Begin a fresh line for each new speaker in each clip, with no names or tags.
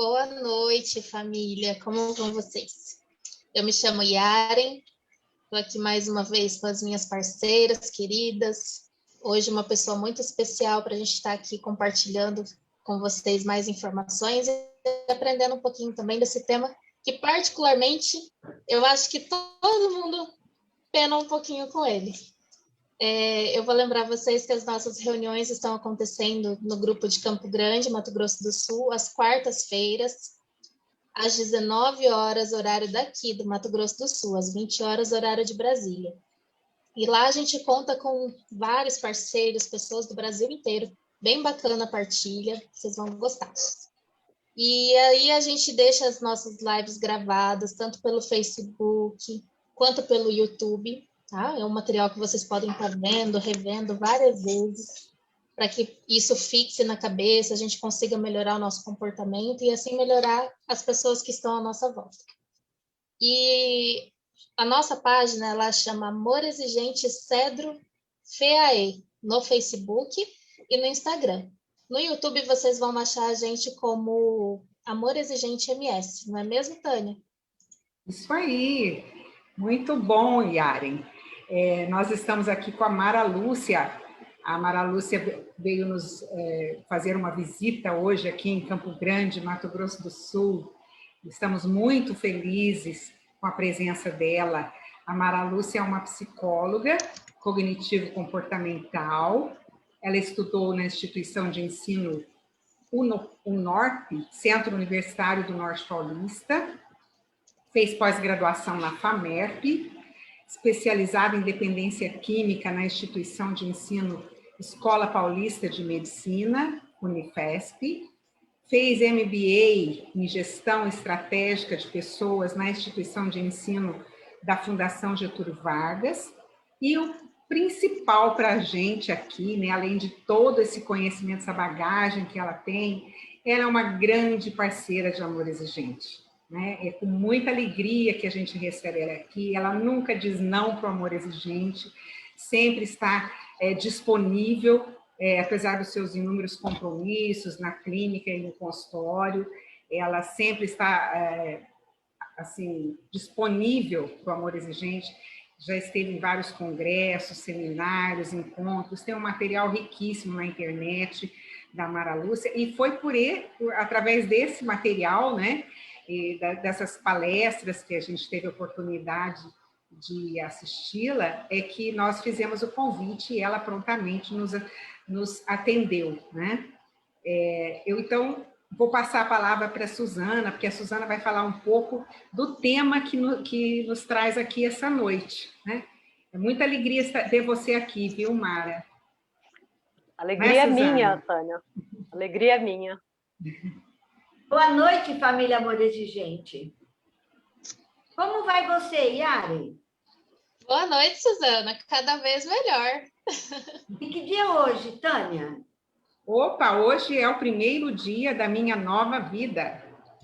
Boa noite, família. Como vão vocês? Eu me chamo Yaren, estou aqui mais uma vez com as minhas parceiras queridas. Hoje uma pessoa muito especial para a gente estar aqui compartilhando com vocês mais informações e aprendendo um pouquinho também desse tema que particularmente eu acho que todo mundo pena um pouquinho com ele. Eu vou lembrar vocês que as nossas reuniões estão acontecendo no grupo de Campo Grande, Mato Grosso do Sul, às quartas-feiras, às 19 horas, horário daqui, do Mato Grosso do Sul, às 20 horas, horário de Brasília. E lá a gente conta com vários parceiros, pessoas do Brasil inteiro. Bem bacana a partilha, vocês vão gostar. E aí a gente deixa as nossas lives gravadas, tanto pelo Facebook, quanto pelo YouTube. Tá? É um material que vocês podem estar vendo, revendo várias vezes, para que isso fixe na cabeça, a gente consiga melhorar o nosso comportamento e assim melhorar as pessoas que estão à nossa volta. E a nossa página, ela chama Amor Exigente Cedro FAE, no Facebook e no Instagram. No YouTube, vocês vão achar a gente como Amor Exigente MS, não é mesmo, Tânia?
Isso aí, muito bom, Yaren. Nós estamos aqui com a Mara Lúcia. A Mara Lúcia veio nos fazer uma visita hoje aqui em Campo Grande, Mato Grosso do Sul. Estamos muito felizes com a presença dela. A Mara Lúcia é uma psicóloga cognitivo-comportamental. Ela estudou na instituição de ensino UNORP, Centro Universitário do Norte Paulista. Fez pós-graduação na FAMERP, especializada em dependência química na instituição de ensino Escola Paulista de Medicina, Unifesp. Fez MBA em Gestão Estratégica de Pessoas na instituição de ensino da Fundação Getúlio Vargas. E o principal para a gente aqui, né, além de todo esse conhecimento, essa bagagem que ela tem, ela é uma grande parceira de Amor Exigente. Né? É com muita alegria que a gente recebe ela aqui. Ela nunca diz não para o Amor Exigente, sempre está disponível, apesar dos seus inúmeros compromissos na clínica e no consultório. Ela sempre está assim, disponível para o Amor Exigente. Já esteve em vários congressos, seminários, encontros, tem um material riquíssimo na internet da Mara Lúcia, e foi através desse material, né, e dessas palestras que a gente teve a oportunidade de assisti-la, é que nós fizemos o convite e ela prontamente nos atendeu, né? Eu, então, vou passar a palavra para a Suzana, porque a Suzana vai falar um pouco do tema que nos traz aqui essa noite, né? É muita alegria ter você aqui, viu, Mara?
Alegria é minha, Tânia. Alegria é minha.
Boa noite, família Amor Exigente. Como vai você, Yaren?
Boa noite, Suzana. Cada vez melhor.
E que dia é hoje, Tânia?
Opa, hoje é o primeiro dia da minha nova vida.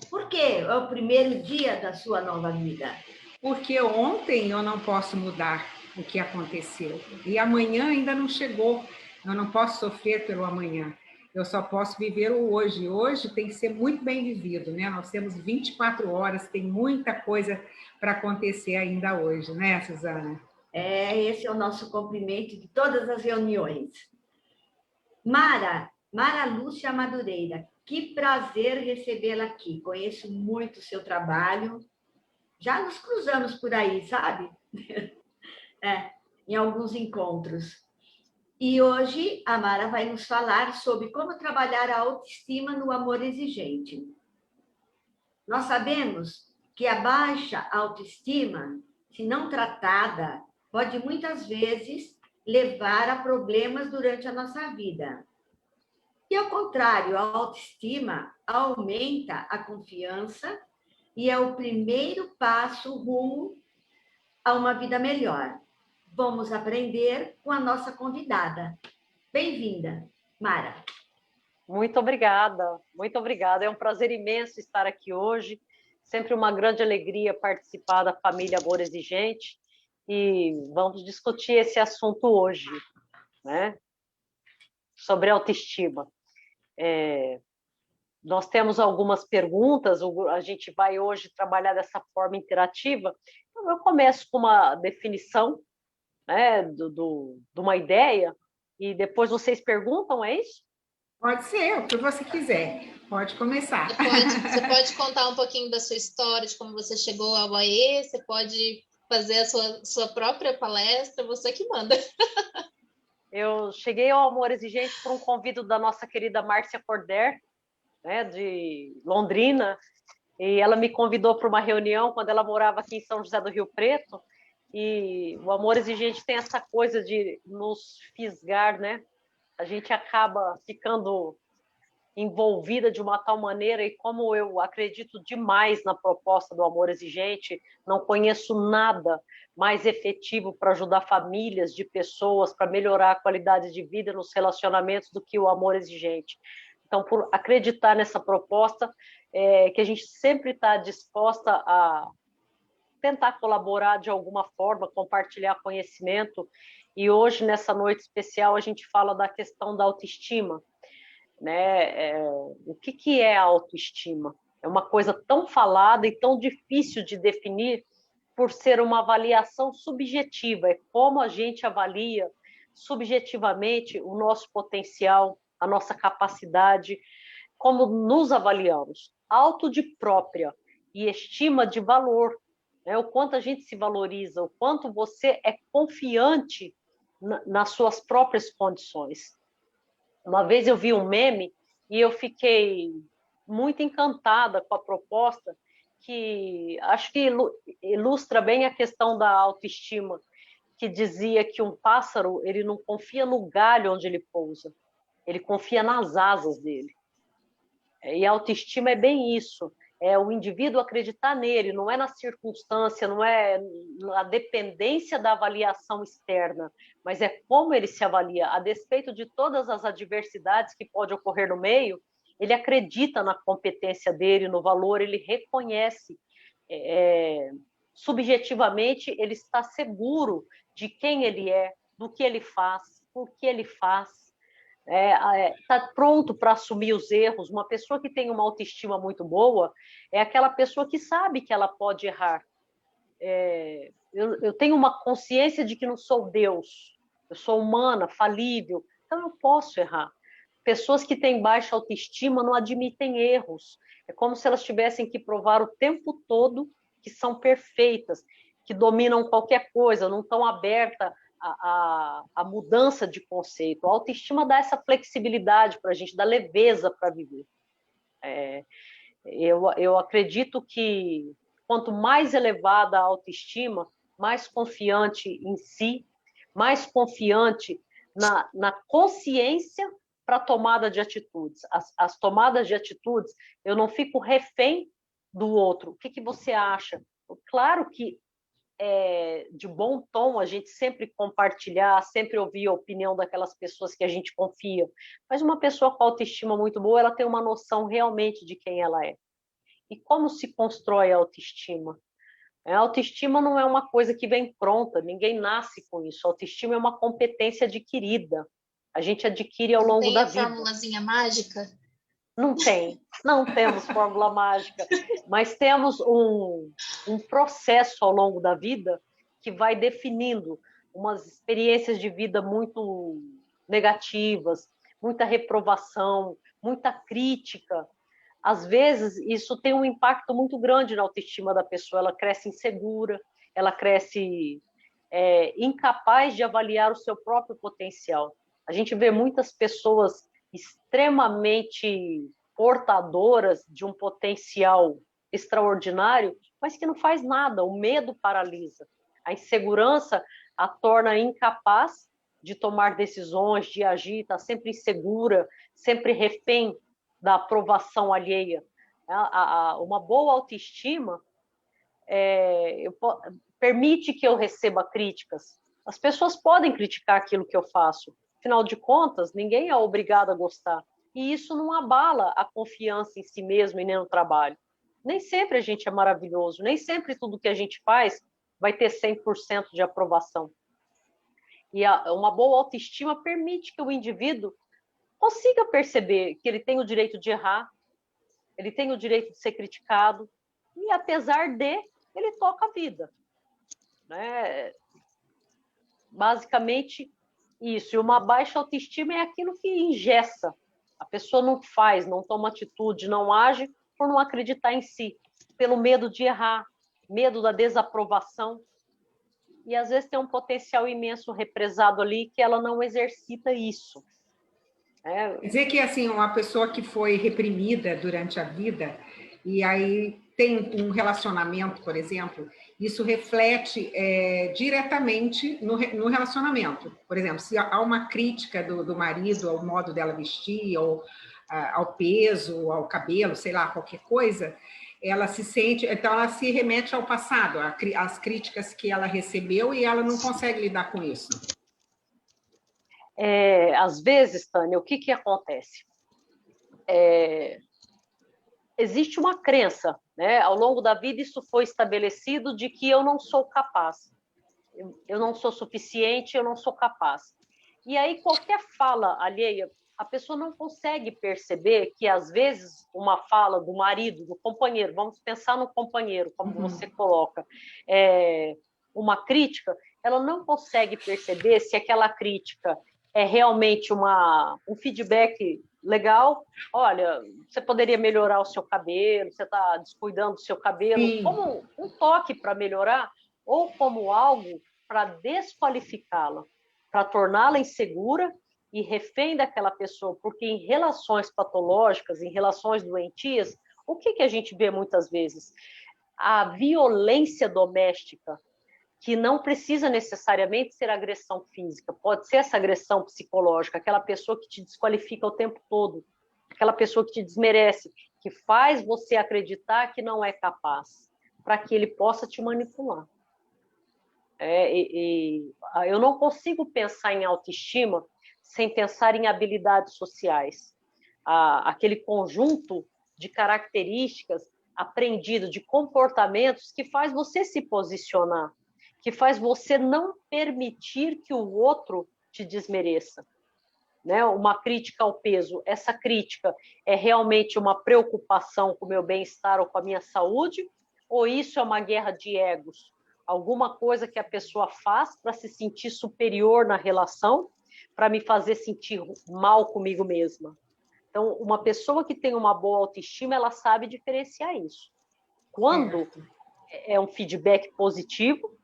Por quê? É o primeiro dia da sua nova vida?
Porque ontem eu não posso mudar o que aconteceu. E amanhã ainda não chegou. Eu não posso sofrer pelo amanhã. Eu só posso viver o hoje. Hoje tem que ser muito bem vivido, né? Nós temos 24 horas, tem muita coisa para acontecer ainda hoje, né, Suzana?
Esse é o nosso cumprimento de todas as reuniões. Mara Lúcia Madureira, que prazer recebê-la aqui. Conheço muito o seu trabalho. Já nos cruzamos por aí, sabe? Em alguns encontros. E hoje a Mara vai nos falar sobre como trabalhar a autoestima no amor exigente. Nós sabemos que a baixa autoestima, se não tratada, pode muitas vezes levar a problemas durante a nossa vida. E ao contrário, a autoestima aumenta a confiança e é o primeiro passo rumo a uma vida melhor. Vamos aprender com a nossa convidada. Bem-vinda, Mara.
Muito obrigada, muito obrigada. É um prazer imenso estar aqui hoje. Sempre uma grande alegria participar da família Amor Exigente. E vamos discutir esse assunto hoje, né? Sobre autoestima. nós temos algumas perguntas, a gente vai hoje trabalhar dessa forma interativa. Então, eu começo com uma definição, né, de uma ideia, e depois vocês perguntam, é isso?
Pode ser, o que você quiser. Pode começar.
Você pode contar um pouquinho da sua história, de como você chegou ao AE, você pode fazer a sua própria palestra, você que manda.
Eu cheguei ao Amor Exigente por um convite da nossa querida Márcia Corder, né, de Londrina, e ela me convidou para uma reunião quando ela morava aqui em São José do Rio Preto, e o Amor Exigente tem essa coisa de nos fisgar, né? A gente acaba ficando envolvida de uma tal maneira, e como eu acredito demais na proposta do Amor Exigente, não conheço nada mais efetivo para ajudar famílias de pessoas, para melhorar a qualidade de vida nos relacionamentos do que o Amor Exigente. Então, por acreditar nessa proposta, que a gente sempre está disposta a tentar colaborar de alguma forma, compartilhar conhecimento. E hoje, nessa noite especial, a gente fala da questão da autoestima, né? O que é a autoestima? É uma coisa tão falada e tão difícil de definir por ser uma avaliação subjetiva. É como a gente avalia subjetivamente o nosso potencial, a nossa capacidade, como nos avaliamos. Auto de própria e estima de valor, né? O quanto a gente se valoriza, o quanto você é confiante nas suas próprias condições. Uma vez eu vi um meme e eu fiquei muito encantada com a proposta, que acho que ilustra bem a questão da autoestima, que dizia que um pássaro, ele não confia no galho onde ele pousa, ele confia nas asas dele. E a autoestima é bem isso, é o indivíduo acreditar nele, não é na circunstância, não é na dependência da avaliação externa, mas é como ele se avalia. A despeito de todas as adversidades que podem ocorrer no meio, ele acredita na competência dele, no valor, ele reconhece, subjetivamente, ele está seguro de quem ele é, do que ele faz, por que ele faz, está pronto para assumir os erros. Uma pessoa que tem uma autoestima muito boa é aquela pessoa que sabe que ela pode errar. Eu tenho uma consciência de que não sou Deus, eu sou humana, falível, então eu posso errar. Pessoas que têm baixa autoestima não admitem erros. É como se elas tivessem que provar o tempo todo que são perfeitas, que dominam qualquer coisa, não estão abertas a mudança de conceito. A autoestima dá essa flexibilidade para a gente, dá leveza para viver. Eu acredito que quanto mais elevada a autoestima, mais confiante em si, mais confiante na consciência para a tomada de atitudes. As tomadas de atitudes, eu não fico refém do outro. O que você acha? Claro que de bom tom a gente sempre compartilhar, sempre ouvir a opinião daquelas pessoas que a gente confia. Mas uma pessoa com autoestima muito boa, ela tem uma noção realmente de quem ela é. E como se constrói a autoestima? A autoestima não é uma coisa que vem pronta, ninguém nasce com isso. A autoestima é uma competência adquirida. A gente adquire ao longo da vida.
Tem a formulazinha mágica?
Não temos fórmula mágica, mas temos um processo ao longo da vida que vai definindo umas experiências de vida muito negativas, muita reprovação, muita crítica. Às vezes, isso tem um impacto muito grande na autoestima da pessoa. Ela cresce insegura, ela cresce incapaz de avaliar o seu próprio potencial. A gente vê muitas pessoas extremamente portadoras de um potencial extraordinário, mas que não faz nada. O medo paralisa. A insegurança a torna incapaz de tomar decisões, de agir, está sempre insegura, sempre refém da aprovação alheia. Uma boa autoestima permite que eu receba críticas. As pessoas podem criticar aquilo que eu faço. Afinal de contas, ninguém é obrigado a gostar. E isso não abala a confiança em si mesmo e nem no trabalho. Nem sempre a gente é maravilhoso, nem sempre tudo que a gente faz vai ter 100% de aprovação. E uma boa autoestima permite que o indivíduo consiga perceber que ele tem o direito de errar, ele tem o direito de ser criticado, e apesar de, ele toca a vida, né? Basicamente isso. E uma baixa autoestima é aquilo que engessa. A pessoa não faz, não toma atitude, não age por não acreditar em si, pelo medo de errar, medo da desaprovação. E às vezes tem um potencial imenso represado ali que ela não exercita isso.
Quer dizer que, assim, uma pessoa que foi reprimida durante a vida e aí tem um relacionamento, por exemplo, isso reflete diretamente no relacionamento. Por exemplo, se há uma crítica do marido ao modo dela vestir, ou ao peso, ao cabelo, sei lá, qualquer coisa, ela se sente, então ela se remete ao passado, às críticas que ela recebeu e ela não consegue lidar com isso.
Às vezes, Tânia, o que acontece? Existe uma crença, né? Ao longo da vida isso foi estabelecido de que eu não sou capaz, eu não sou suficiente, eu não sou capaz. E aí qualquer fala alheia, a pessoa não consegue perceber que às vezes uma fala do marido, do companheiro, vamos pensar no companheiro, como você coloca, uma crítica, ela não consegue perceber se aquela crítica é realmente um feedback legal. Olha, você poderia melhorar o seu cabelo, você está descuidando do seu cabelo, sim, como um toque para melhorar, ou como algo para desqualificá-la, para torná-la insegura e refém daquela pessoa, porque em relações patológicas, em relações doentias, o que a gente vê muitas vezes? A violência doméstica, que não precisa necessariamente ser agressão física, pode ser essa agressão psicológica, aquela pessoa que te desqualifica o tempo todo, aquela pessoa que te desmerece, que faz você acreditar que não é capaz, para que ele possa te manipular. Eu não consigo pensar em autoestima sem pensar em habilidades sociais. Aquele conjunto de características aprendido, de comportamentos que faz você se posicionar, que faz você não permitir que o outro te desmereça. Né? Uma crítica ao peso, essa crítica é realmente uma preocupação com o meu bem-estar ou com a minha saúde, ou isso é uma guerra de egos? Alguma coisa que a pessoa faz para se sentir superior na relação, para me fazer sentir mal comigo mesma. Então, uma pessoa que tem uma boa autoestima, ela sabe diferenciar isso. Quando é um feedback positivo,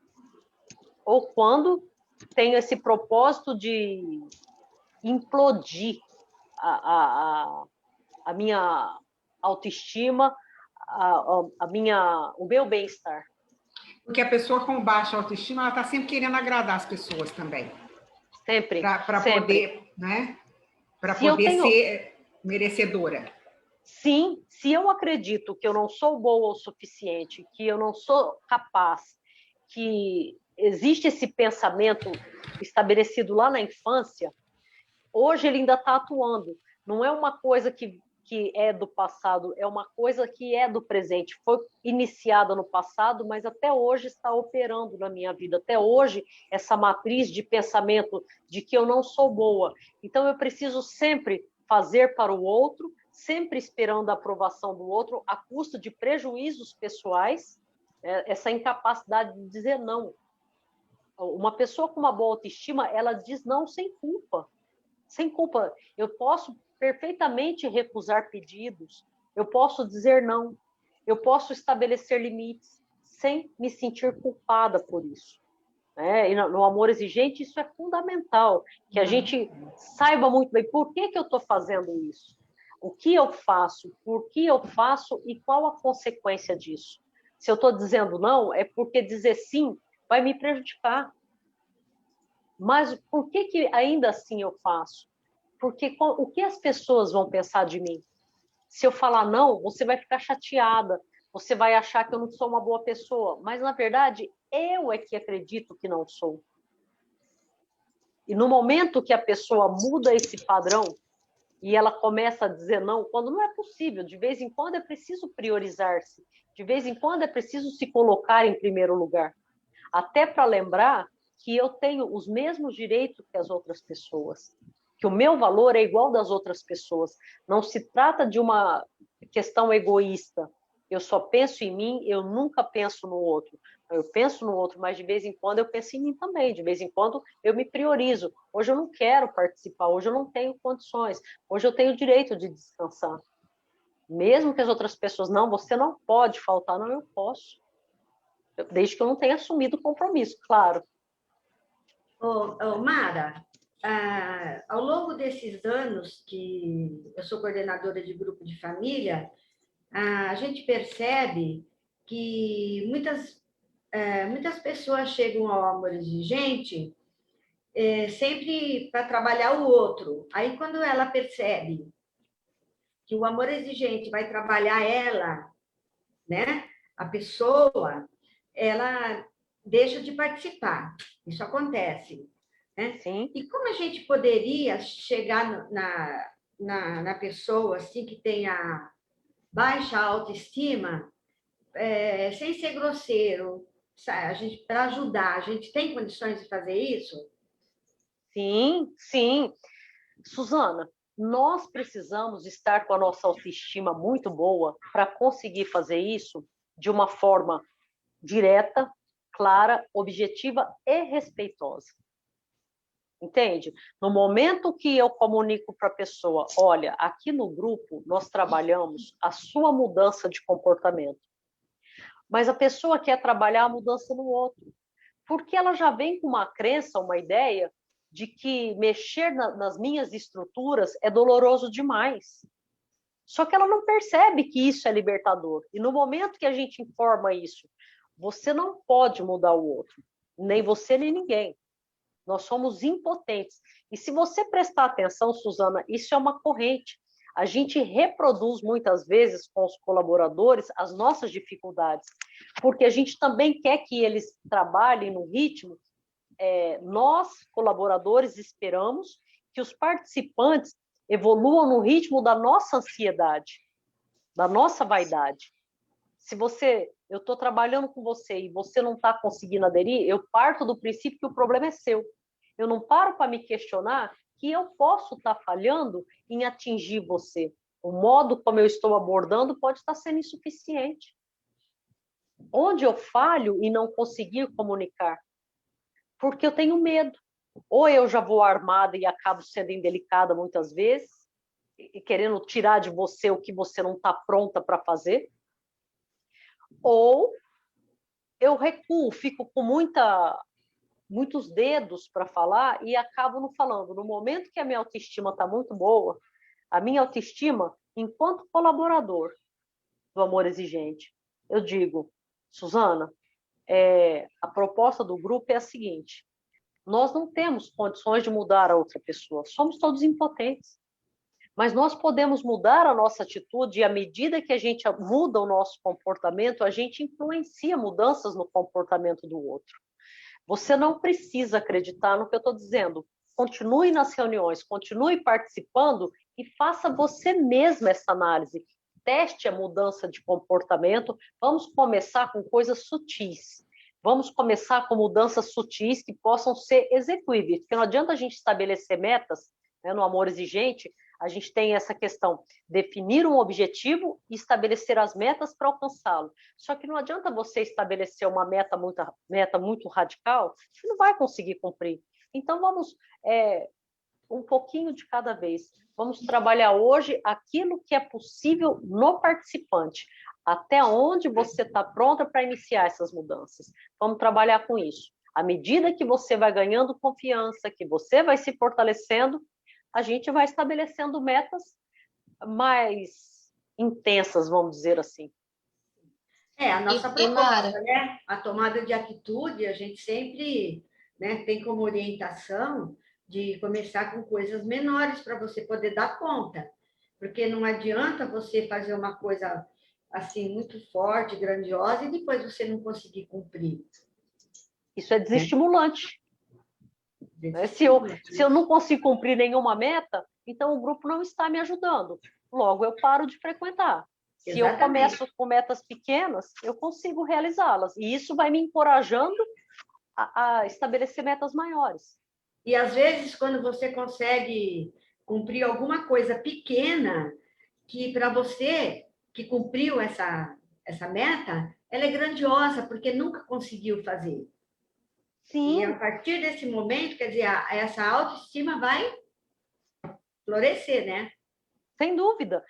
ou quando tem esse propósito de implodir a minha autoestima, o meu bem-estar.
Porque a pessoa com baixa autoestima, ela está sempre querendo agradar as pessoas também.
Sempre.
Para poder, né? Para poder ser merecedora.
Sim, se eu acredito que eu não sou boa o suficiente, que eu não sou capaz, que existe esse pensamento estabelecido lá na infância, hoje ele ainda está atuando. Não é uma coisa que é do passado, é uma coisa que é do presente. Foi iniciada no passado, mas até hoje está operando na minha vida. Até hoje, essa matriz de pensamento de que eu não sou boa. Então, eu preciso sempre fazer para o outro, sempre esperando a aprovação do outro, a custo de prejuízos pessoais, essa incapacidade de dizer não. Uma pessoa com uma boa autoestima, ela diz não sem culpa. Sem culpa. Eu posso perfeitamente recusar pedidos, eu posso dizer não, eu posso estabelecer limites sem me sentir culpada por isso. E no amor exigente, isso é fundamental, que a gente saiba muito bem por que eu estou fazendo isso, o que eu faço, por que eu faço e qual a consequência disso. Se eu estou dizendo não, é porque dizer sim vai me prejudicar. Mas por que ainda assim eu faço? Porque o que as pessoas vão pensar de mim? Se eu falar não, você vai ficar chateada, você vai achar que eu não sou uma boa pessoa, mas na verdade eu é que acredito que não sou. E no momento que a pessoa muda esse padrão e ela começa a dizer não, quando não é possível, de vez em quando é preciso priorizar-se, de vez em quando é preciso se colocar em primeiro lugar, até para lembrar que eu tenho os mesmos direitos que as outras pessoas, que o meu valor é igual das outras pessoas. Não se trata de uma questão egoísta. Eu só penso em mim, eu nunca penso no outro. Eu penso no outro, mas de vez em quando eu penso em mim também. De vez em quando eu me priorizo. Hoje eu não quero participar, hoje eu não tenho condições, hoje eu tenho o direito de descansar. Mesmo que as outras pessoas, não, você não pode faltar, não, eu posso. Desde que eu não tenha assumido o compromisso, claro.
Mara, ao longo desses anos que eu sou coordenadora de grupo de família, a gente percebe que muitas pessoas chegam ao amor exigente sempre para trabalhar o outro. Aí, quando ela percebe que o amor exigente vai trabalhar ela, né, a pessoa, ela deixa de participar. Isso acontece, né?
Sim.
E como a gente poderia chegar na pessoa assim que tenha baixa autoestima, sem ser grosseiro, para ajudar, a gente tem condições de fazer isso?
Sim, sim. Suzana, nós precisamos estar com a nossa autoestima muito boa para conseguir fazer isso de uma forma direta, clara, objetiva e respeitosa. Entende? No momento que eu comunico para a pessoa, olha, aqui no grupo nós trabalhamos a sua mudança de comportamento, mas a pessoa quer trabalhar a mudança no outro, porque ela já vem com uma crença, uma ideia de que mexer nas minhas estruturas é doloroso demais. Só que ela não percebe que isso é libertador. E no momento que a gente informa isso, você não pode mudar o outro, nem você nem ninguém. Nós somos impotentes. E se você prestar atenção, Suzana, isso é uma corrente. A gente reproduz muitas vezes com os colaboradores as nossas dificuldades, porque a gente também quer que eles trabalhem no ritmo. Nós, colaboradores, esperamos que os participantes evoluam no ritmo da nossa ansiedade, da nossa vaidade. Se eu estou trabalhando com você e você não está conseguindo aderir, eu parto do princípio que o problema é seu. Eu não paro para me questionar que eu posso estar falhando em atingir você. O modo como eu estou abordando pode estar sendo insuficiente. Onde eu falho e não conseguir comunicar? Porque eu tenho medo. Ou eu já vou armada e acabo sendo indelicada muitas vezes, e querendo tirar de você o que você não está pronta para fazer, ou eu recuo, fico com muitos dedos para falar e acabo não falando. No momento que a minha autoestima está muito boa, a minha autoestima, enquanto colaborador do Amor Exigente, eu digo, Suzana, a proposta do grupo é a seguinte: nós não temos condições de mudar a outra pessoa, somos todos impotentes. Mas nós podemos mudar a nossa atitude e à medida que a gente muda o nosso comportamento, a gente influencia mudanças no comportamento do outro. Você não precisa acreditar no que eu estou dizendo. Continue nas reuniões, continue participando e faça você mesma essa análise. Teste a mudança de comportamento. Vamos começar com coisas sutis. Vamos começar com mudanças sutis que possam ser execuíveis, porque não adianta a gente estabelecer metas, né, no Amor Exigente. A gente tem essa questão, definir um objetivo e estabelecer as metas para alcançá-lo. Só que não adianta você estabelecer uma meta muito radical, que não vai conseguir cumprir. Então, vamos um pouquinho de cada vez. Vamos trabalhar hoje aquilo que é possível no participante. Até onde você está pronta para iniciar essas mudanças. Vamos trabalhar com isso. À medida que você vai ganhando confiança, que você vai se fortalecendo, a gente vai estabelecendo metas mais intensas, vamos dizer assim.
A nossa proposta, né? A tomada de atitude, a gente sempre, né, tem como orientação de começar com coisas menores para você poder dar conta. Porque não adianta você fazer uma coisa assim muito forte, grandiosa, e depois você não conseguir cumprir.
Isso é desestimulante. Se eu não consigo cumprir nenhuma meta, então o grupo não está me ajudando. Logo, eu paro de frequentar. Se eu começo com metas pequenas, eu consigo realizá-las. E isso vai me encorajando a estabelecer metas maiores.
E, às vezes, quando você consegue cumprir alguma coisa pequena, que para você que cumpriu essa meta, ela é grandiosa, porque nunca conseguiu fazer.
Sim.
E a partir desse momento, quer dizer, essa autoestima vai florescer, né?
Sem dúvida.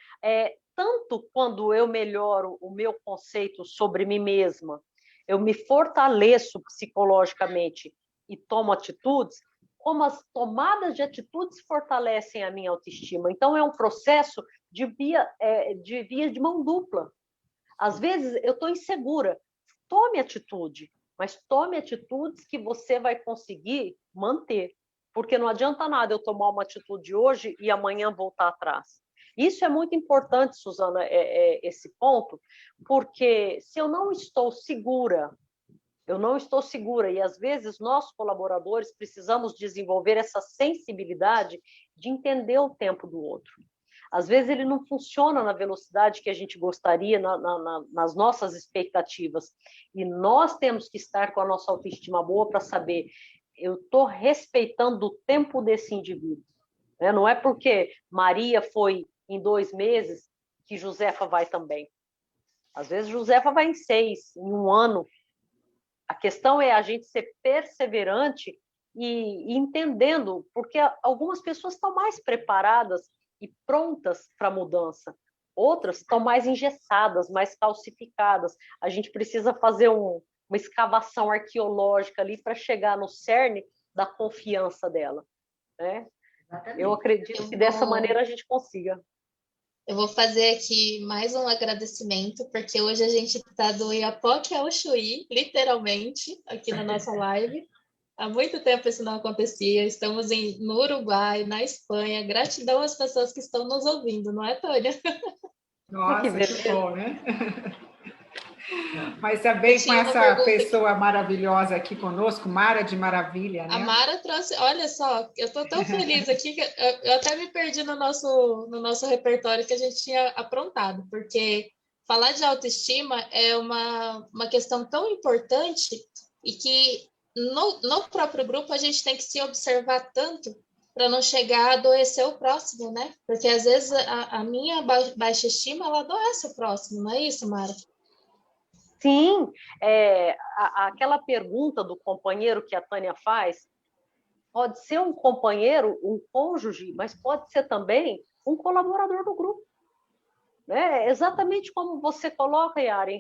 Tanto quando eu melhoro o meu conceito sobre mim mesma, eu me fortaleço psicologicamente e tomo atitudes, como as tomadas de atitudes fortalecem a minha autoestima. Então, é um processo de via de mão dupla. Às vezes, eu estou insegura. Tome atitude, mas tome atitudes que você vai conseguir manter. Porque não adianta nada eu tomar uma atitude hoje e amanhã voltar atrás. Isso é muito importante, Suzana, esse ponto, porque se eu não estou segura, e às vezes nós, colaboradores, precisamos desenvolver essa sensibilidade de entender o tempo do outro. Às vezes ele não funciona na velocidade que a gente gostaria, nas nossas expectativas. E nós temos que estar com a nossa autoestima boa para saber, eu estou respeitando o tempo desse indivíduo. Né? Não é porque Maria foi em 2 meses que Josefa vai também. Às vezes Josefa vai em 6, em 1 ano. A questão é a gente ser perseverante e entendendo, porque algumas pessoas estão mais preparadas e prontas para a mudança. Outras estão mais engessadas, mais calcificadas. A gente precisa fazer uma escavação arqueológica ali para chegar no cerne da confiança dela. Né? Eu acredito que dessa maneira a gente consiga.
Eu vou fazer aqui mais um agradecimento, porque hoje a gente está do Iapoque ao Chuí, literalmente, aqui na nossa live. Há muito tempo isso não acontecia. Estamos no Uruguai, na Espanha. Gratidão às pessoas que estão nos ouvindo, não é, Tânia?
Nossa, que bom, né? Mas também com essa pessoa maravilhosa aqui conosco, Mara de Maravilha, né?
A Mara trouxe, olha só, eu estou tão feliz aqui que eu até me perdi no nosso repertório que a gente tinha aprontado, porque falar de autoestima é uma questão tão importante e que no próprio grupo a gente tem que se observar tanto para não chegar a adoecer o próximo, né? Porque às vezes a minha baixa estima ela adoece o próximo, não é isso, Mara?
Sim, aquela pergunta do companheiro que a Tânia faz, pode ser um companheiro, um cônjuge, mas pode ser também um colaborador do grupo. Né? Exatamente como você coloca, Yaren,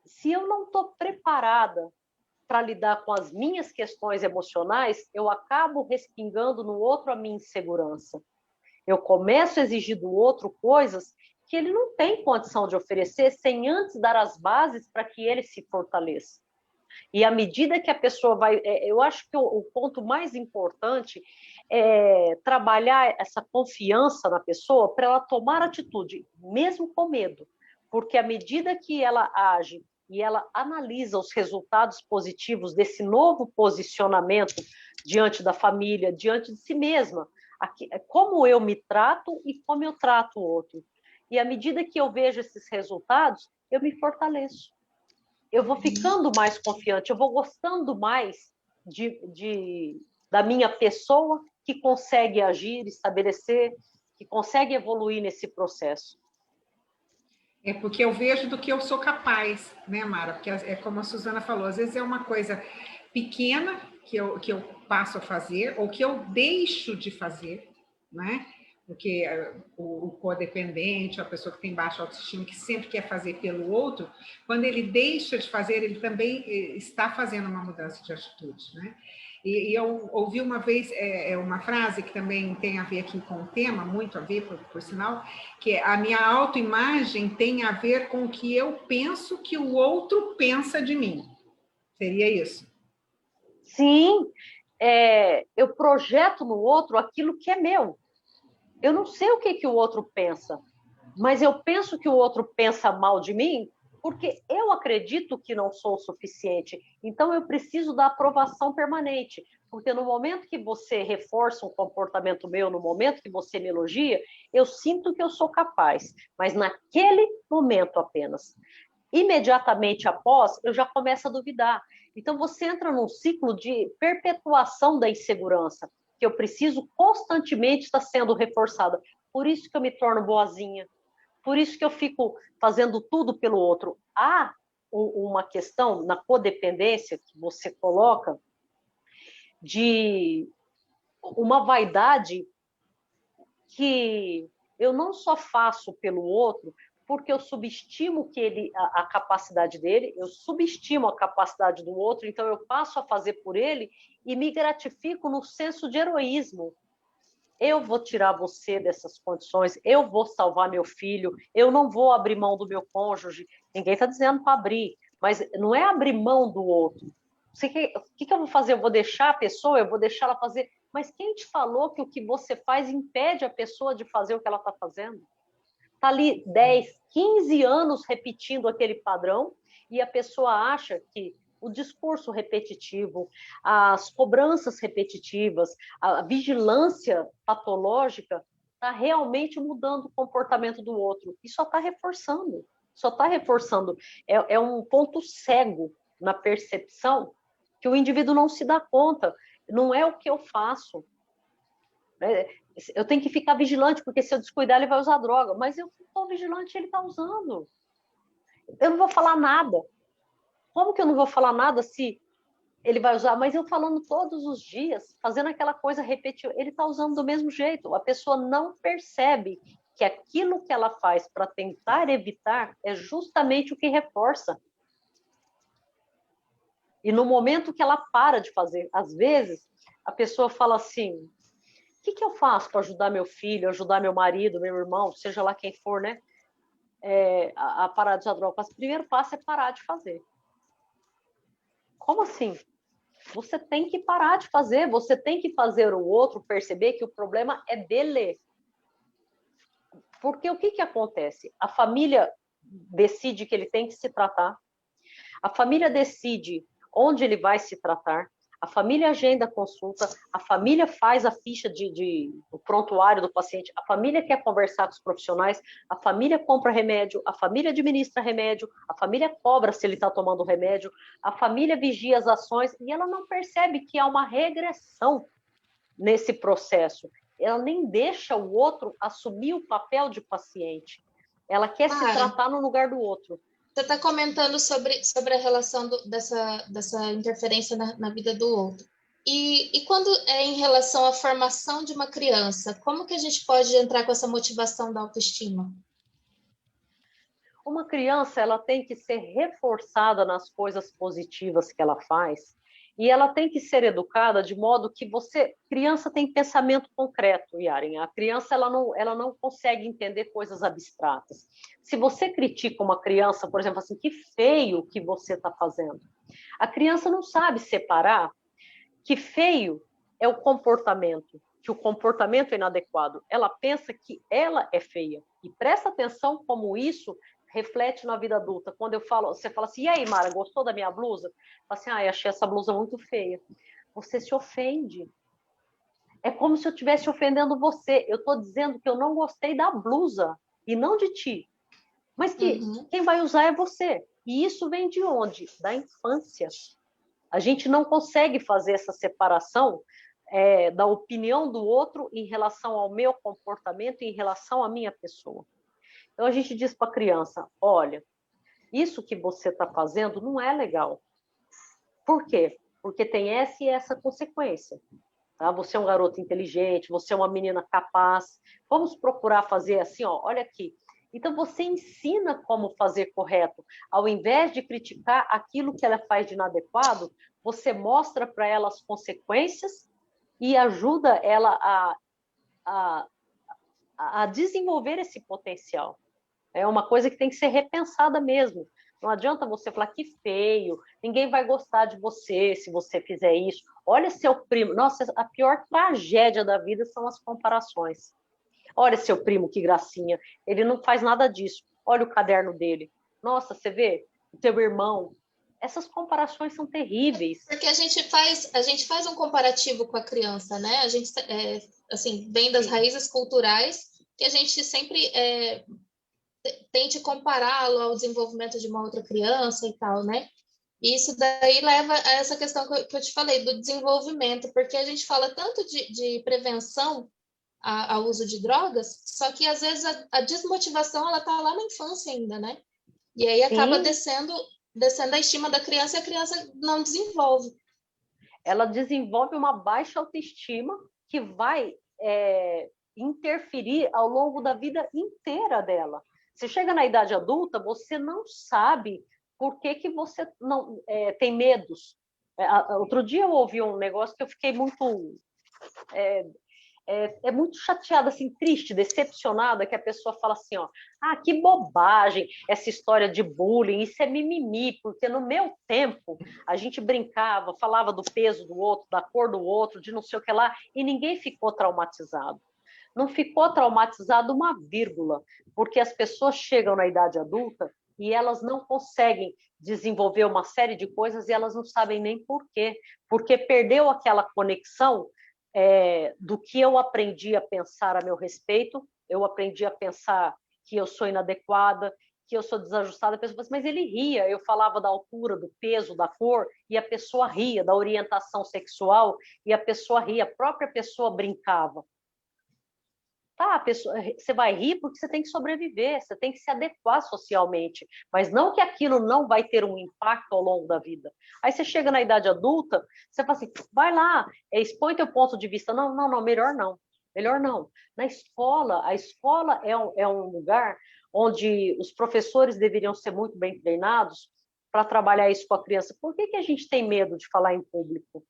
se eu não estou preparada para lidar com as minhas questões emocionais, eu acabo respingando no outro a minha insegurança. Eu começo a exigir do outro coisas que ele não tem condição de oferecer sem antes dar as bases para que ele se fortaleça. E à medida que a pessoa vai... eu acho que o ponto mais importante é trabalhar essa confiança na pessoa para ela tomar atitude, mesmo com medo. Porque à medida que ela age e ela analisa os resultados positivos desse novo posicionamento diante da família, diante de si mesma, como eu me trato e como eu trato o outro. E à medida que eu vejo esses resultados, eu me fortaleço. Eu vou ficando mais confiante, eu vou gostando mais da minha pessoa que consegue agir, estabelecer, que consegue evoluir nesse processo.
É porque eu vejo do que eu sou capaz, né, Mara? Porque é como a Suzana falou, às vezes é uma coisa pequena que eu passo a fazer ou que eu deixo de fazer, né? Porque o codependente, a pessoa que tem baixa autoestima, que sempre quer fazer pelo outro, quando ele deixa de fazer, ele também está fazendo uma mudança de atitude, né? E eu ouvi uma vez uma frase que também tem a ver aqui com o tema, muito a ver, por sinal, que é: a minha autoimagem tem a ver com o que eu penso que o outro pensa de mim. Seria isso?
Sim, eu projeto no outro aquilo que é meu. Eu não sei o que o outro pensa, mas eu penso que o outro pensa mal de mim porque eu acredito que não sou o suficiente. Então, eu preciso da aprovação permanente, porque no momento que você reforça um comportamento meu, no momento que você me elogia, eu sinto que eu sou capaz, mas naquele momento apenas. Imediatamente após, eu já começo a duvidar. Então, você entra num ciclo de perpetuação da insegurança, que eu preciso constantemente estar sendo reforçada. Por isso que eu me torno boazinha. Por isso que eu fico fazendo tudo pelo outro. Há uma questão na codependência que você coloca de uma vaidade que eu não só faço pelo outro, porque eu subestimo a capacidade dele, eu subestimo a capacidade do outro, então eu passo a fazer por ele e me gratifico no senso de heroísmo. Eu vou tirar você dessas condições, eu vou salvar meu filho, eu não vou abrir mão do meu cônjuge. Ninguém está dizendo para abrir, mas não é abrir mão do outro. O que eu vou fazer? Eu vou deixar a pessoa, eu vou deixar ela fazer. Mas quem te falou que o que você faz impede a pessoa de fazer o que ela está fazendo? Está ali 10, 15 anos repetindo aquele padrão e a pessoa acha que o discurso repetitivo, as cobranças repetitivas, a vigilância patológica está realmente mudando o comportamento do outro. E só está reforçando. Só está reforçando. É um ponto cego na percepção que o indivíduo não se dá conta. Não é o que eu faço. Eu tenho que ficar vigilante, porque se eu descuidar, ele vai usar droga. Mas eu estou vigilante, ele está usando. Eu não vou falar nada. Como que eu não vou falar nada se ele vai usar? Mas eu falando todos os dias, fazendo aquela coisa repetida, ele está usando do mesmo jeito. A pessoa não percebe que aquilo que ela faz para tentar evitar é justamente o que reforça. E no momento que ela para de fazer, às vezes, a pessoa fala assim, o que eu faço para ajudar meu filho, ajudar meu marido, meu irmão, seja lá quem for, né? A parar de usar droga. O primeiro passo é parar de fazer. Como assim? Você tem que parar de fazer, você tem que fazer o outro perceber que o problema é dele. Porque o que acontece? A família decide que ele tem que se tratar, a família decide onde ele vai se tratar, a família agenda a consulta, a família faz a ficha do prontuário do paciente, a família quer conversar com os profissionais, a família compra remédio, a família administra remédio, a família cobra se ele está tomando remédio, a família vigia as ações e ela não percebe que há uma regressão nesse processo. Ela nem deixa o outro assumir o papel de paciente. Ela quer se tratar no lugar do outro.
Você está comentando sobre a relação dessa interferência na vida do outro. E quando é em relação à formação de uma criança, como que a gente pode entrar com essa motivação da autoestima?
Uma criança, ela tem que ser reforçada nas coisas positivas que ela faz e ela tem que ser educada de modo que criança tem pensamento concreto, Yaren. A criança, ela não consegue entender coisas abstratas. Se você critica uma criança, por exemplo, assim, que feio que você está fazendo, a criança não sabe separar que feio é o comportamento, que o comportamento é inadequado. Ela pensa que ela é feia. E presta atenção como isso reflete na vida adulta. Quando você fala assim, e aí, Mara, gostou da minha blusa? Fala assim, achei essa blusa muito feia. Você se ofende. É como se eu estivesse ofendendo você. Eu estou dizendo que eu não gostei da blusa e não de ti. Mas que quem vai usar é você. E isso vem de onde? Da infância. A gente não consegue fazer essa separação da opinião do outro em relação ao meu comportamento e em relação à minha pessoa. Então, a gente diz para a criança, olha, isso que você está fazendo não é legal. Por quê? Porque tem essa e essa consequência. Tá? Você é um garoto inteligente, você é uma menina capaz. Vamos procurar fazer assim, olha aqui. Então, você ensina como fazer correto. Ao invés de criticar aquilo que ela faz de inadequado, você mostra para ela as consequências e ajuda ela a desenvolver esse potencial. É uma coisa que tem que ser repensada mesmo. Não adianta você falar que feio, ninguém vai gostar de você se você fizer isso. Olha seu primo. Nossa, a pior tragédia da vida são as comparações. Olha seu primo, que gracinha. Ele não faz nada disso. Olha o caderno dele. Nossa, você vê? O teu irmão. Essas comparações são terríveis.
Porque a gente faz um comparativo com a criança, né? A gente assim, vem das raízes culturais que a gente sempre tente compará-lo ao desenvolvimento de uma outra criança e tal, né? E isso daí leva a essa questão que eu te falei, do desenvolvimento, porque a gente fala tanto de prevenção ao uso de drogas, só que às vezes a desmotivação ela está lá na infância ainda, né? E aí acaba descendo a estima da criança e a criança não desenvolve.
Ela desenvolve uma baixa autoestima que vai interferir ao longo da vida inteira dela. Você chega na idade adulta, você não sabe por que você não tem medos. Outro dia eu ouvi um negócio que eu fiquei muito muito chateada, assim, triste, decepcionada, que a pessoa fala assim, ó, que bobagem essa história de bullying, isso é mimimi, porque no meu tempo a gente brincava, falava do peso do outro, da cor do outro, de não sei o que lá, e ninguém ficou traumatizado. Não ficou traumatizado uma vírgula, porque as pessoas chegam na idade adulta e elas não conseguem desenvolver uma série de coisas e elas não sabem nem por quê, porque perdeu aquela conexão do que eu aprendi a pensar a meu respeito. Eu aprendi a pensar que eu sou inadequada, que eu sou desajustada. A pessoa fala assim, mas ele ria. Eu falava da altura, do peso, da cor, e a pessoa ria, da orientação sexual, e a pessoa ria, a própria pessoa brincava. Tá, você vai rir porque você tem que sobreviver, você tem que se adequar socialmente, mas não que aquilo não vai ter um impacto ao longo da vida. Aí você chega na idade adulta, você fala assim, vai lá, expõe teu ponto de vista. Não, não, não, melhor não. Melhor não. Na escola, a escola é um lugar onde os professores deveriam ser muito bem treinados para trabalhar isso com a criança. Por que a gente tem medo de falar em público?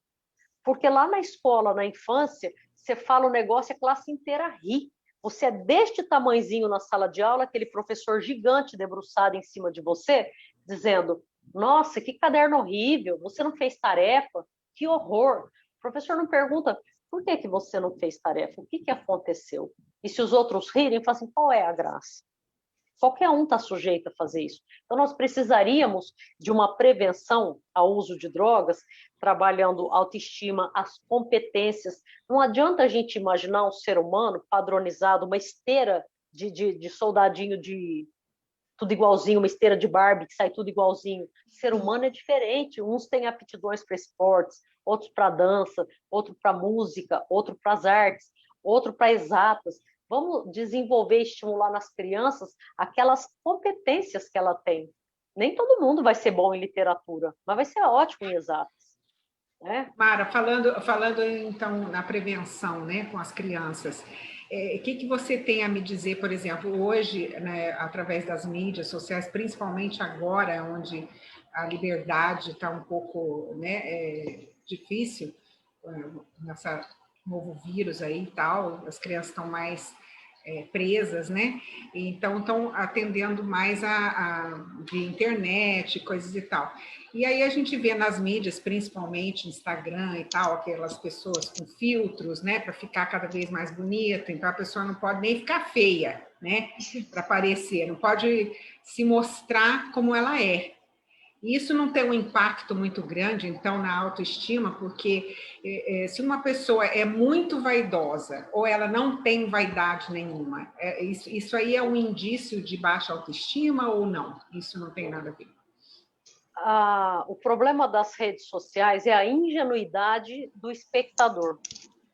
Porque lá na escola, na infância, você fala um negócio e a classe inteira ri. Você é deste tamanhozinho na sala de aula, aquele professor gigante debruçado em cima de você, dizendo, nossa, que caderno horrível, você não fez tarefa, que horror. O professor não pergunta, por que você não fez tarefa? O que aconteceu? E se os outros rirem, fala assim, qual é a graça? Qualquer um está sujeito a fazer isso. Então, nós precisaríamos de uma prevenção ao uso de drogas, trabalhando autoestima, as competências. Não adianta a gente imaginar um ser humano padronizado, uma esteira de soldadinho de tudo igualzinho, uma esteira de Barbie que sai tudo igualzinho. O ser humano é diferente. Uns têm aptidões para esportes, outros para dança, outro para música, outro para as artes, outro para exatas. Vamos desenvolver e estimular nas crianças aquelas competências que ela tem. Nem todo mundo vai ser bom em literatura, mas vai ser ótimo em exatas. Né?
Mara, falando então na prevenção, né, com as crianças, o que você tem a me dizer, por exemplo, hoje, né, através das mídias sociais, principalmente agora, onde a liberdade está um pouco, né, difícil, nessa novo vírus aí e tal, as crianças estão mais presas, né? Então estão atendendo mais de internet, coisas e tal. E aí a gente vê nas mídias, principalmente Instagram e tal, aquelas pessoas com filtros, né, para ficar cada vez mais bonita. Então a pessoa não pode nem ficar feia, né, para aparecer, não pode se mostrar como ela é. E isso não tem um impacto muito grande, então, na autoestima, porque se uma pessoa é muito vaidosa ou ela não tem vaidade nenhuma, isso aí é um indício de baixa autoestima ou não? Isso não tem nada a ver.
O problema das redes sociais é a ingenuidade do espectador.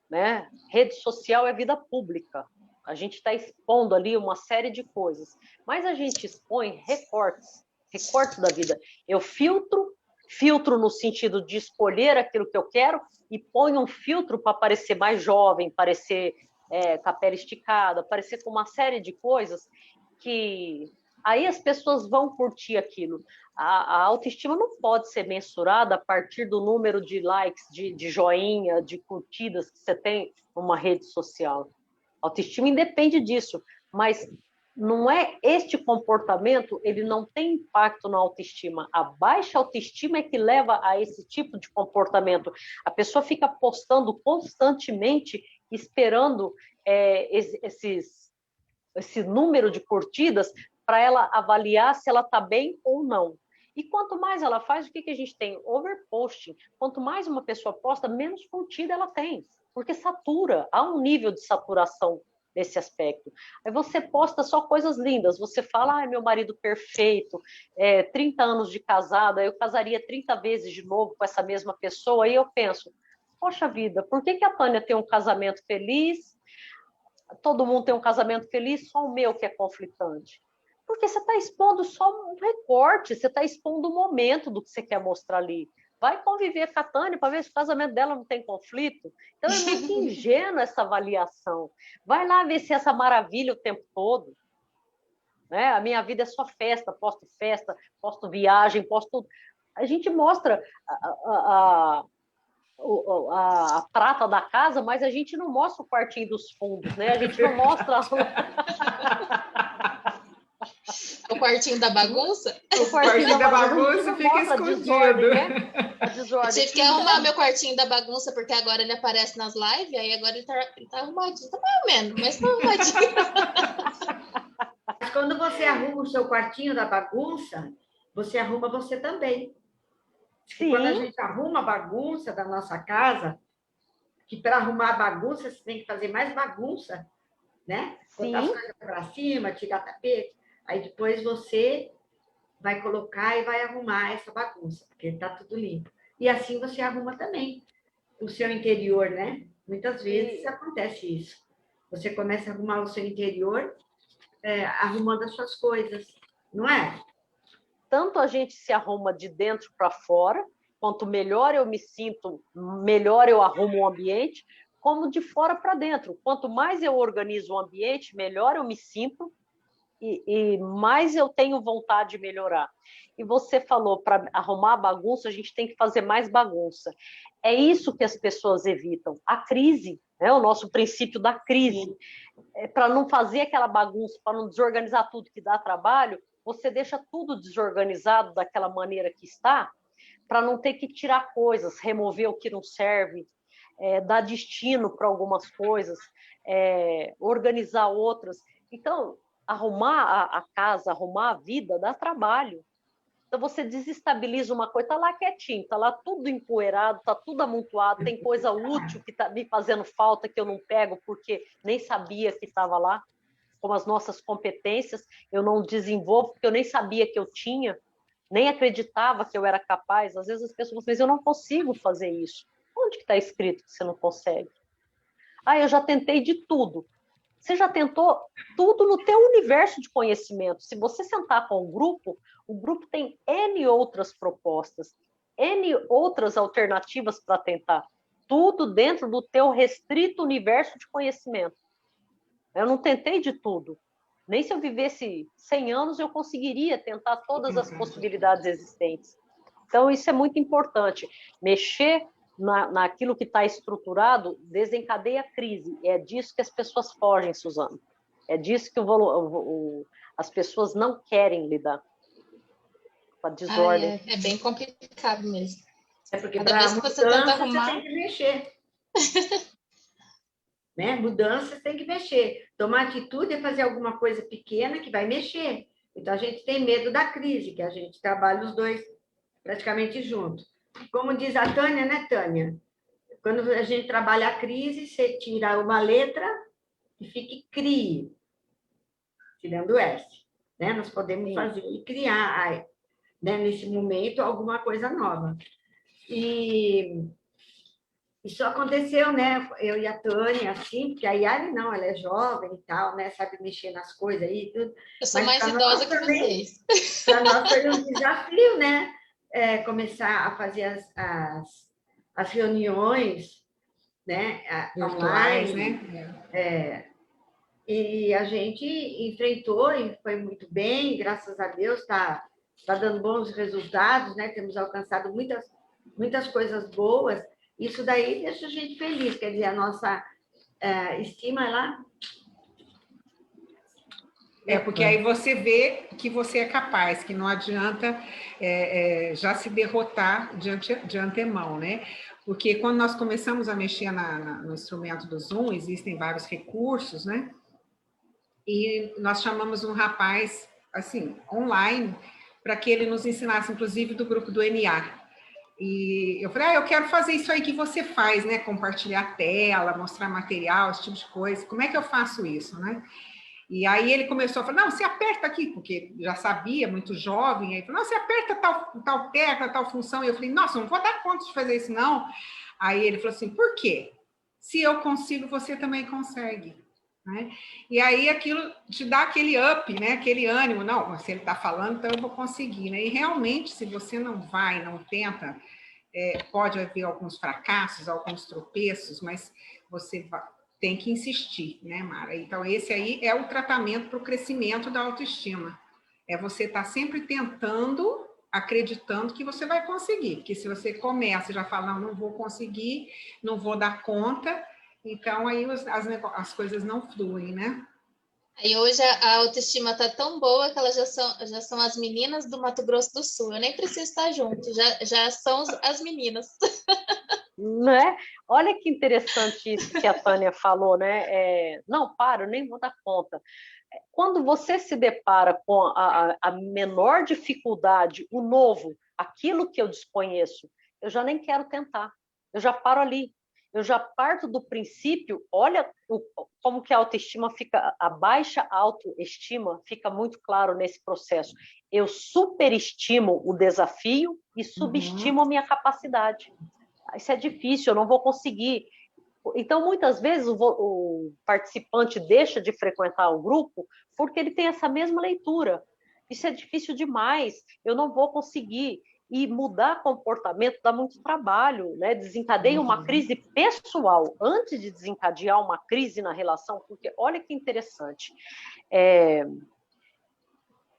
Né? Rede social é vida pública. A gente está expondo ali uma série de coisas, mas a gente expõe recortes da vida. Eu filtro no sentido de escolher aquilo que eu quero e ponho um filtro para parecer mais jovem, parecer com a pele esticada, parecer com uma série de coisas que aí as pessoas vão curtir aquilo. A autoestima não pode ser mensurada a partir do número de likes, de joinha, de curtidas que você tem numa rede social. A autoestima independe disso, mas não é este comportamento, ele não tem impacto na autoestima. A baixa autoestima é que leva a esse tipo de comportamento. A pessoa fica postando constantemente, esperando esse número de curtidas para ela avaliar se ela está bem ou não. E quanto mais ela faz, o que a gente tem? Overposting. Quanto mais uma pessoa posta, menos curtida ela tem, porque satura, há um nível de saturação nesse aspecto. Aí você posta só coisas lindas, você fala, meu marido perfeito, 30 anos de casada, eu casaria 30 vezes de novo com essa mesma pessoa, e eu penso, poxa vida, por que a Tânia tem um casamento feliz, todo mundo tem um casamento feliz, só o meu que é conflitante. Porque você está expondo só um recorte, você está expondo o momento do que você quer mostrar ali. Vai conviver com a Tânia para ver se o casamento dela não tem conflito. Então é muito ingênua essa avaliação. Vai lá ver se é essa maravilha o tempo todo. Né? A minha vida é só festa, posto viagem, posto tudo. A gente mostra a prata da casa, mas a gente não mostra o quartinho dos fundos, né? A gente não mostra
o quartinho da bagunça.
O quartinho da bagunça fica escondido.
Desordem, né? A desordem.
Eu tive que arrumar meu quartinho da bagunça, porque agora ele aparece nas lives, aí agora ele tá arrumadinho. Tá mais ou menos, mas tá arrumadinho.
Mas quando você arruma o seu quartinho da bagunça, você arruma você também.
Sim.
Quando a gente arruma a bagunça da nossa casa, que para arrumar a bagunça você tem que fazer mais bagunça, né? Botar as coisas para cima, tirar tapete. Aí depois você vai colocar e vai arrumar essa bagunça, porque está tudo limpo. E assim você arruma também o seu interior, né? Muitas vezes acontece isso. Você começa a arrumar o seu interior arrumando as suas coisas, não é?
Tanto a gente se arruma de dentro para fora, quanto melhor eu me sinto, melhor eu arrumo o ambiente, como de fora para dentro. Quanto mais eu organizo o ambiente, melhor eu me sinto e mais eu tenho vontade de melhorar. E você falou, para arrumar a bagunça, a gente tem que fazer mais bagunça. É isso que as pessoas evitam. A crise, né? O nosso princípio da crise. Para não fazer aquela bagunça, para não desorganizar tudo que dá trabalho, você deixa tudo desorganizado daquela maneira que está, para não ter que tirar coisas, remover o que não serve, dar destino para algumas coisas, organizar outras. Então, arrumar a casa, arrumar a vida, dá trabalho. Então, você desestabiliza uma coisa, está lá quietinho, está lá tudo empoeirado, está tudo amontoado, tem coisa útil que está me fazendo falta, que eu não pego porque nem sabia que estava lá, como as nossas competências, eu não desenvolvo porque eu nem sabia que eu tinha, nem acreditava que eu era capaz. Às vezes as pessoas dizem, eu não consigo fazer isso. Onde que está escrito que você não consegue? Eu já tentei de tudo. Você já tentou tudo no teu universo de conhecimento. Se você sentar com o grupo tem N outras propostas, N outras alternativas para tentar. Tudo dentro do teu restrito universo de conhecimento. Eu não tentei de tudo. Nem se eu vivesse 100 anos, eu conseguiria tentar todas as possibilidades existentes. Então, isso é muito importante. Mexer naquilo que está estruturado desencadeia a crise. É disso que as pessoas fogem, Suzana. É disso que as pessoas não querem lidar com a desordem.
É bem complicado mesmo.
Porque cada vez que você tenta arrumar, você tem que mexer. Né? Mudanças tem que mexer. Tomar atitude é fazer alguma coisa pequena que vai mexer. Então, a gente tem medo da crise, que a gente trabalha os dois praticamente juntos. Como diz a Tânia, né, Tânia? Quando a gente trabalha a crise, você tira uma letra e fica CRI, tirando o S. Né? Nós podemos fazer e criar, né, nesse momento, alguma coisa nova. E isso aconteceu, né? Eu e a Tânia, assim, porque a Yari não, ela é jovem e tal, né? Sabe mexer nas coisas aí e tudo.
Eu sou mais idosa que vocês.
Para nós foi um desafio, né? Começar a fazer as reuniões, né?
Virtuais,
online,
né?
E a gente enfrentou e foi muito bem, graças a Deus, está dando bons resultados, né? Temos alcançado muitas coisas boas. Isso daí deixa a gente feliz, quer dizer, a nossa estima lá.
Porque aí você vê que você é capaz, que não adianta já se derrotar de antemão, né? Porque quando nós começamos a mexer no instrumento do Zoom, existem vários recursos, né? E nós chamamos um rapaz, assim, online, para que ele nos ensinasse, inclusive do grupo do NA. E eu falei, eu quero fazer isso aí que você faz, né? Compartilhar a tela, mostrar material, esse tipo de coisa. Como é que eu faço isso, né? E aí ele começou a falar, não, você aperta aqui, porque já sabia, muito jovem, aí falou, não, você aperta tal tecla, tal função. E eu falei, nossa, não vou dar conta de fazer isso, não. Aí ele falou assim, por quê? Se eu consigo, você também consegue. né? E aí aquilo te dá aquele up, né? Aquele ânimo, não, se ele está falando, então eu vou conseguir, né? E realmente, se você não vai, não tenta, pode haver alguns fracassos, alguns tropeços, mas você tem que insistir, né, Mara? Então, esse aí é o tratamento para o crescimento da autoestima. É você estar sempre tentando, acreditando que você vai conseguir. Porque se você começa e já fala, não vou conseguir, não vou dar conta, então aí as coisas não fluem, né?
Aí hoje a autoestima tá tão boa que elas já são as meninas do Mato Grosso do Sul. Eu nem preciso estar junto, já são as meninas.
Né? Olha que interessante isso que a Tânia falou, né? Não, eu nem vou dar conta. Quando você se depara com a menor dificuldade, o novo, aquilo que eu desconheço, eu já nem quero tentar, eu já paro ali. Eu já parto do princípio, olha como que a autoestima fica, a baixa autoestima fica muito claro nesse processo. Eu superestimo o desafio e subestimo a minha capacidade. Isso é difícil, eu não vou conseguir. Então, muitas vezes, o participante deixa de frequentar o grupo porque ele tem essa mesma leitura. Isso é difícil demais, eu não vou conseguir. E mudar comportamento dá muito trabalho, né? Desencadeia uma crise pessoal antes de desencadear uma crise na relação, porque olha que interessante.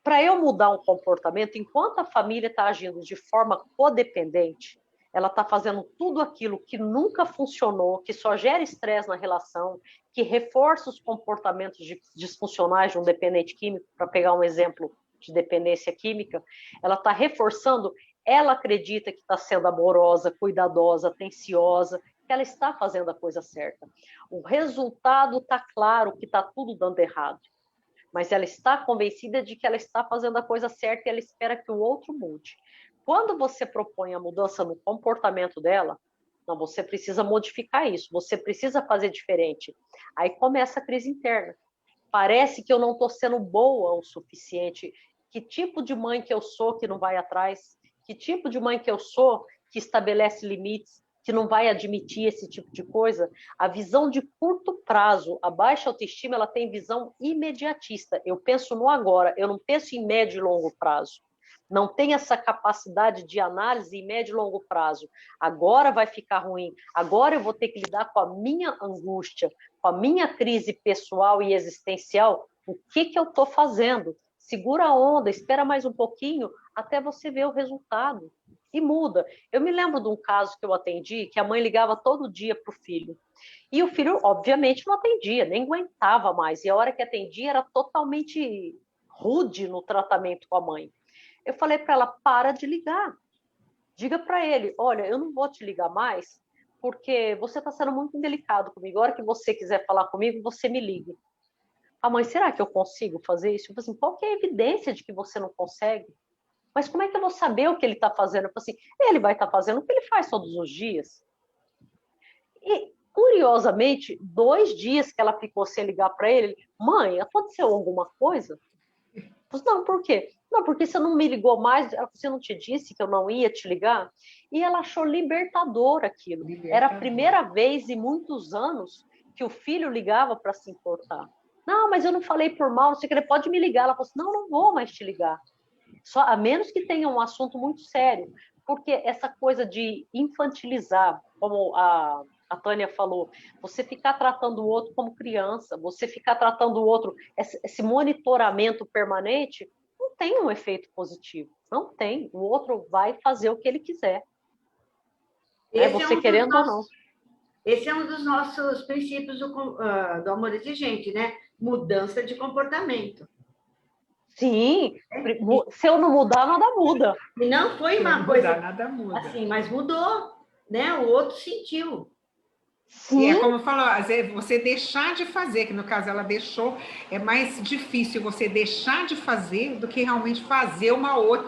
Para eu mudar um comportamento, enquanto a família está agindo de forma codependente, ela está fazendo tudo aquilo que nunca funcionou, que só gera estresse na relação, que reforça os comportamentos disfuncionais de um dependente químico, para pegar um exemplo de dependência química, ela está reforçando, ela acredita que está sendo amorosa, cuidadosa, atenciosa, que ela está fazendo a coisa certa. O resultado está claro que está tudo dando errado, mas ela está convencida de que ela está fazendo a coisa certa e ela espera que o outro mude. Quando você propõe a mudança no comportamento dela, não, você precisa modificar isso, você precisa fazer diferente. Aí começa a crise interna. Parece que eu não estou sendo boa o suficiente. Que tipo de mãe que eu sou que não vai atrás? Que tipo de mãe que eu sou que estabelece limites, que não vai admitir esse tipo de coisa? A visão de curto prazo, a baixa autoestima, ela tem visão imediatista. Eu penso no agora, eu não penso em médio e longo prazo. Não tem essa capacidade de análise em médio e longo prazo. Agora vai ficar ruim, agora eu vou ter que lidar com a minha angústia, com a minha crise pessoal e existencial. O que eu estou fazendo? Segura a onda, espera mais um pouquinho até você ver o resultado. E muda. Eu me lembro de um caso que eu atendi, que a mãe ligava todo dia para o filho. E o filho, obviamente, não atendia, nem aguentava mais. E a hora que atendia era totalmente rude no tratamento com a mãe. Eu falei para ela, para de ligar. Diga para ele, olha, eu não vou te ligar mais, porque você está sendo muito indelicado comigo. A hora que você quiser falar comigo, você me ligue. A mãe, será que eu consigo fazer isso? Eu falei assim, qual que é a evidência de que você não consegue? Mas como é que eu vou saber o que ele está fazendo? Eu falei assim, ele vai estar fazendo o que ele faz todos os dias. E, curiosamente, 2 dias que ela ficou sem ligar para ele, mãe, aconteceu alguma coisa? Eu falei, não, por quê? Não, porque você não me ligou mais, você não te disse que eu não ia te ligar? E ela achou libertador aquilo. Era a primeira vez em muitos anos que o filho ligava para se importar. Não, mas eu não falei por mal, você pode me ligar. Ela falou assim, não vou mais te ligar. Só, a menos que tenha um assunto muito sério. Porque essa coisa de infantilizar, como a Tânia falou, você ficar tratando o outro como criança, você ficar tratando o outro, esse monitoramento permanente, não tem um efeito positivo. Não tem. O outro vai fazer o que ele quiser. Você querendo ou não.
Esse é um dos nossos princípios do amor exigente, né? Mudança de comportamento.
Sim, se eu não mudar, nada muda.
E não foi uma coisa
nada muda.
Assim, mas mudou, né? O outro sentiu.
Sim. E é como falou, às vezes você deixar de fazer, que no caso ela deixou, é mais difícil você deixar de fazer do que realmente fazer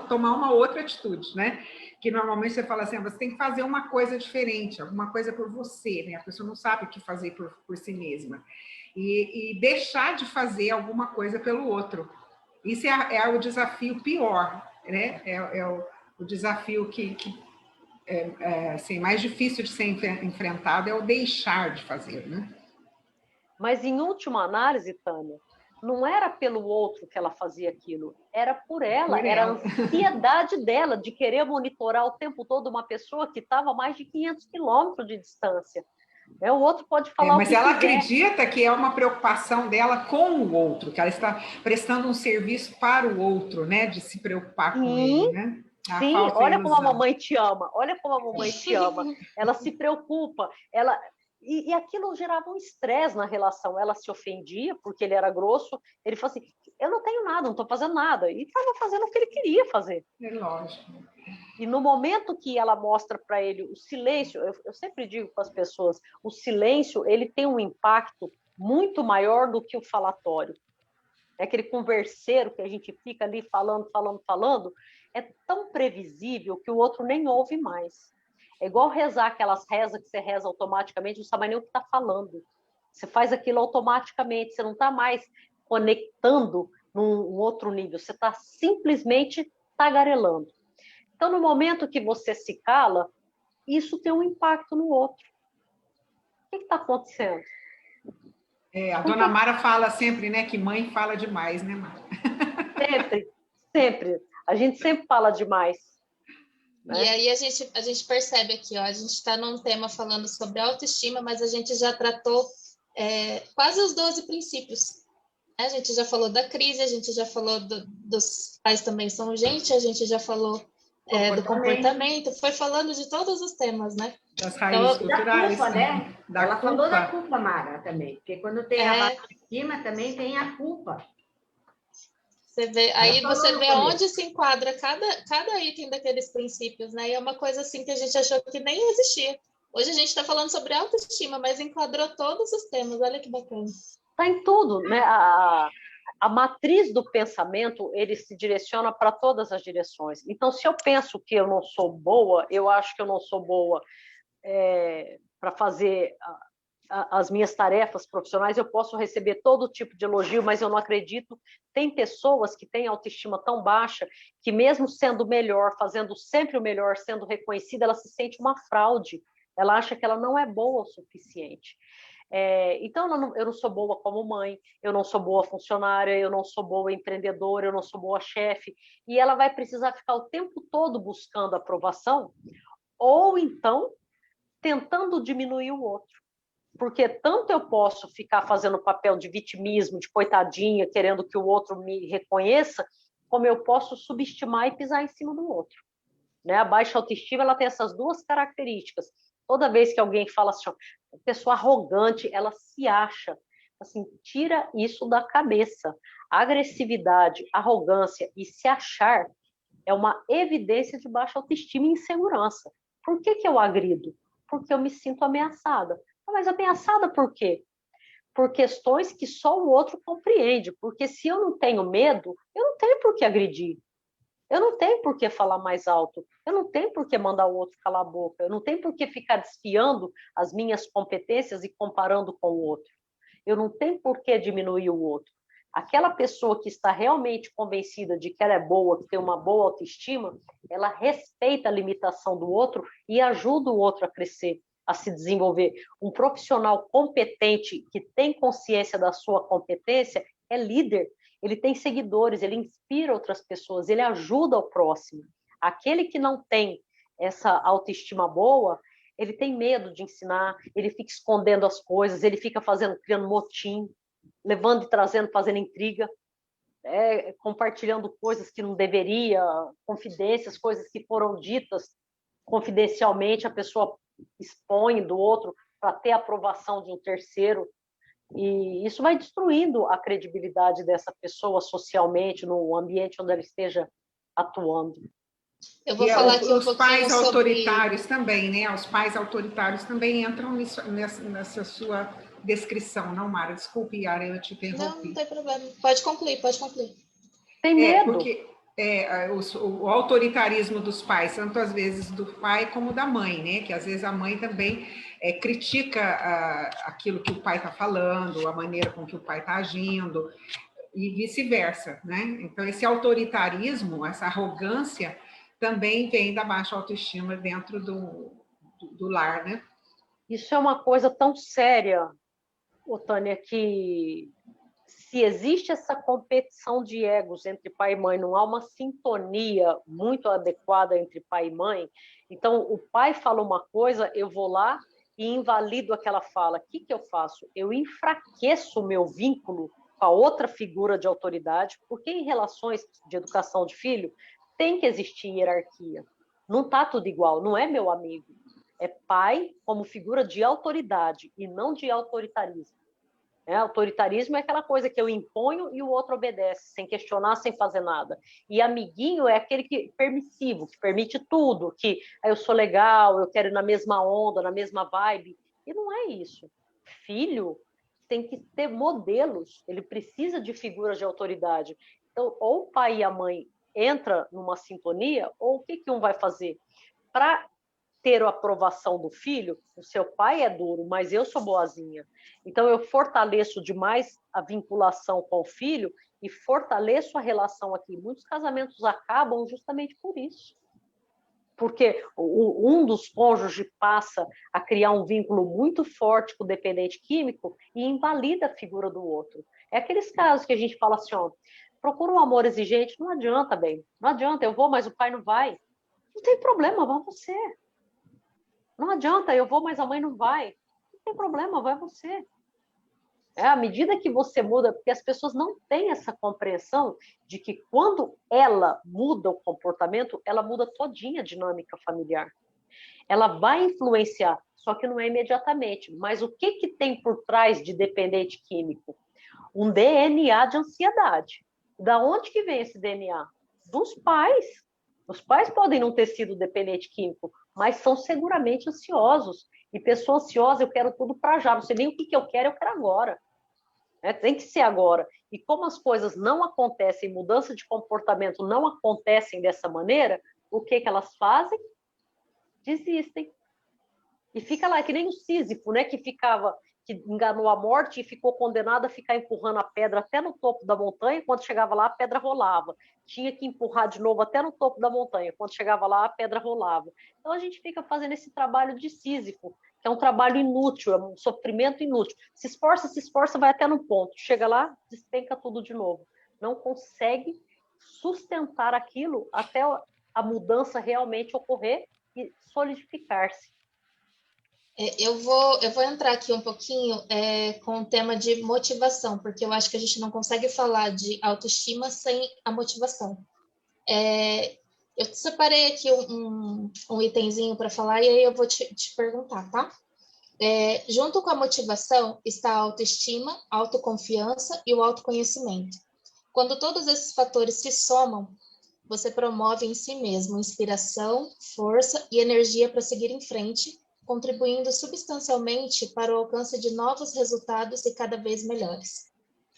tomar uma outra atitude, né? Que normalmente você fala assim, você tem que fazer uma coisa diferente, alguma coisa por você, né? A pessoa não sabe o que fazer por si mesma. E deixar de fazer alguma coisa pelo outro. Isso é o desafio pior, né? É o desafio que assim, mais difícil de ser enfrentado é o deixar de fazer, né?
Mas, em última análise, Tânia, não era pelo outro que ela fazia aquilo, era por ela, era a ansiedade dela de querer monitorar o tempo todo uma pessoa que estava a mais de 500 quilômetros de distância. O outro pode falar
mas
o que
ela
quiser.
acredita que é uma preocupação dela com o outro, que ela está prestando um serviço para o outro, né? De se preocupar com ele, né?
Sim, olha como a mamãe te ama, olha como a mamãe te ama. Ela se preocupa, e aquilo gerava um estresse na relação. Ela se ofendia porque ele era grosso. Ele falou assim: eu não tenho nada, não estou fazendo nada. E estava fazendo o que ele queria fazer.
É lógico.
E no momento que ela mostra para ele o silêncio, eu sempre digo para as pessoas, o silêncio ele tem um impacto muito maior do que o falatório. É aquele converseiro que a gente fica ali falando, é tão previsível que o outro nem ouve mais. É igual rezar aquelas rezas que você reza automaticamente, não sabe nem o que está falando. Você faz aquilo automaticamente, você não está mais conectando num outro nível, você está simplesmente tagarelando. Então, no momento que você se cala, isso tem um impacto no outro. O que está acontecendo?
A dona Mara fala sempre, né, que mãe fala demais, né, Mara?
Sempre. A gente sempre fala demais.
Né? E aí a gente percebe aqui, ó, a gente está num tema falando sobre autoestima, mas a gente já tratou quase os 12 princípios. A gente já falou da crise, a gente já falou dos pais também são gente, a gente já falou do comportamento, foi falando de todos os temas, né?
Das raízes culturais.
Da culpa, né? Ela falou da culpa, Mara, também. Porque quando tem a baixa estima, também tem a culpa.
Você vê, aí você vê onde se enquadra cada item daqueles princípios, né? E é uma coisa assim que a gente achou que nem existia. Hoje a gente está falando sobre autoestima, mas enquadrou todos os temas, olha que bacana.
Está em tudo, né? A matriz do pensamento, ele se direciona para todas as direções. Então, se eu penso que eu não sou boa, eu acho que eu não sou boa para fazer as minhas tarefas profissionais, eu posso receber todo tipo de elogio, mas eu não acredito. Tem pessoas que têm autoestima tão baixa que mesmo sendo melhor, fazendo sempre o melhor, sendo reconhecida, ela se sente uma fraude. Ela acha que ela não é boa o suficiente. Então, eu não sou boa como mãe, eu não sou boa funcionária, eu não sou boa empreendedora, eu não sou boa chefe. E ela vai precisar ficar o tempo todo buscando aprovação, ou então tentando diminuir o outro. Porque tanto eu posso ficar fazendo papel de vitimismo, de coitadinha, querendo que o outro me reconheça, como eu posso subestimar e pisar em cima do outro. Né? A baixa autoestima ela tem essas duas características. Toda vez que alguém fala assim, pessoa arrogante, ela se acha. Assim, tira isso da cabeça. Agressividade, arrogância e se achar é uma evidência de baixa autoestima e insegurança. Por que eu agrido? Porque eu me sinto ameaçada. Mas ameaçada por quê? Por questões que só o outro compreende. Porque se eu não tenho medo, eu não tenho por que agredir. Eu não tenho por que falar mais alto. Eu não tenho por que mandar o outro calar a boca. Eu não tenho por que ficar desfiando as minhas competências e comparando com o outro. Eu não tenho por que diminuir o outro. Aquela pessoa que está realmente convencida de que ela é boa, que tem uma boa autoestima, ela respeita a limitação do outro e ajuda o outro a crescer, a se desenvolver. Um profissional competente que tem consciência da sua competência é líder. Ele tem seguidores, ele inspira outras pessoas, ele ajuda o próximo. Aquele que não tem essa autoestima boa, ele tem medo de ensinar, ele fica escondendo as coisas, ele fica criando motim, levando e trazendo, fazendo intriga, compartilhando coisas que não deveria, confidências, coisas que foram ditas confidencialmente, a pessoa expõe do outro para ter a aprovação de um terceiro. E isso vai destruindo a credibilidade dessa pessoa socialmente, no ambiente onde ela esteja atuando.
Eu vou falar aqui
os pais autoritários também, né? Os pais autoritários também entram nessa sua descrição, não, Mara? Desculpe, Yara, eu te interrompi.
Não tem problema. Pode concluir.
Tem medo.
Porque o autoritarismo dos pais, tanto às vezes do pai como da mãe, né? Que às vezes a mãe também critica aquilo que o pai está falando, a maneira com que o pai está agindo, e vice-versa, né? Então, esse autoritarismo, essa arrogância, também vem da baixa autoestima dentro do lar, né?
Isso é uma coisa tão séria. Tânia, que se existe essa competição de egos entre pai e mãe, não há uma sintonia muito adequada entre pai e mãe, então o pai fala uma coisa, eu vou lá e invalido aquela fala. O que eu faço? Eu enfraqueço o meu vínculo com a outra figura de autoridade, porque em relações de educação de filho tem que existir hierarquia. Não está tudo igual, não é meu amigo. É pai como figura de autoridade e não de autoritarismo. Autoritarismo é aquela coisa que eu imponho e o outro obedece, sem questionar, sem fazer nada. E amiguinho é aquele que permissivo, que permite tudo, que eu sou legal, eu quero ir na mesma onda, na mesma vibe. E não é isso. Filho tem que ter modelos, ele precisa de figuras de autoridade. Então, ou o pai e a mãe entram numa sintonia, ou o que um vai fazer? Para ter a aprovação do filho, o seu pai é duro, mas eu sou boazinha. Então, eu fortaleço demais a vinculação com o filho e fortaleço a relação aqui. Muitos casamentos acabam justamente por isso. Porque um dos cônjuges passa a criar um vínculo muito forte com o dependente químico e invalida a figura do outro. É aqueles casos que a gente fala assim, ó, procura um amor exigente, não adianta, bem, não adianta, eu vou, mas o pai não vai. Não tem problema, vá você. Não adianta, eu vou, mas a mãe não vai. Não tem problema, vai você. À medida que você muda, porque as pessoas não têm essa compreensão de que quando ela muda o comportamento, ela muda todinha a dinâmica familiar. Ela vai influenciar, só que não é imediatamente. Mas o que tem por trás de dependente químico? Um DNA de ansiedade. Da onde que vem esse DNA? Dos pais. Os pais podem não ter sido dependente químico, mas são seguramente ansiosos. E pessoa ansiosa, eu quero tudo para já. Não sei nem o que eu quero agora. Tem que ser agora. E como as coisas não acontecem, mudança de comportamento não acontecem dessa maneira, o que elas fazem? Desistem. E fica lá, que nem o Sísifo, né, que enganou a morte e ficou condenado a ficar empurrando a pedra até no topo da montanha, quando chegava lá, a pedra rolava. Tinha que empurrar de novo até no topo da montanha, quando chegava lá, a pedra rolava. Então, a gente fica fazendo esse trabalho de Sísifo, que é um trabalho inútil, é um sofrimento inútil. Se esforça, vai até no ponto. Chega lá, despenca tudo de novo. Não consegue sustentar aquilo até a mudança realmente ocorrer e solidificar-se.
Eu vou entrar aqui um pouquinho com o tema de motivação, porque eu acho que a gente não consegue falar de autoestima sem a motivação. Eu separei aqui um itemzinho para falar e aí eu vou te perguntar, tá? Junto com a motivação está a autoestima, a autoconfiança e o autoconhecimento. Quando todos esses fatores se somam, você promove em si mesmo inspiração, força e energia para seguir em frente, contribuindo substancialmente para o alcance de novos resultados e cada vez melhores.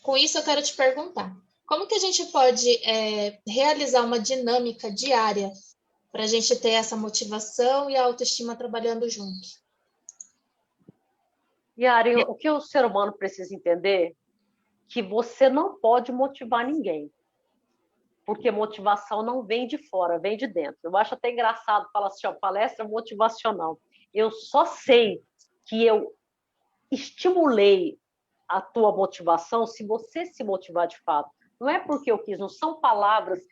Com isso, eu quero te perguntar, como que a gente pode realizar uma dinâmica diária para a gente ter essa motivação e a autoestima trabalhando juntos?
Yara, o que o ser humano precisa entender que você não pode motivar ninguém, porque motivação não vem de fora, vem de dentro. Eu acho até engraçado falar assim, ó, palestra motivacional. Eu só sei que eu estimulei a tua motivação se você se motivar de fato. Não é porque eu quis, não são palavras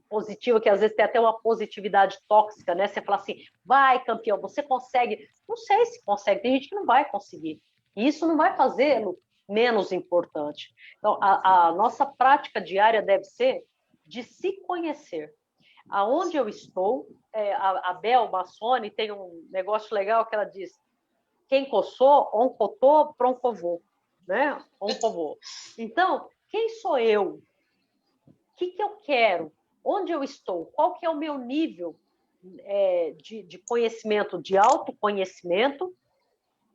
positivas, que às vezes tem até uma positividade tóxica, né? Você fala assim, vai campeão, você consegue. Não sei se consegue, tem gente que não vai conseguir. E isso não vai fazê-lo menos importante. Então, a nossa prática diária deve ser de se conhecer. Aonde eu estou, a Bel Massoni tem um negócio legal que ela diz, quem coçou, oncotô, proncovô, né? Oncovô. Então, quem sou eu? O que eu quero? Onde eu estou? Qual que é o meu nível de conhecimento, de autoconhecimento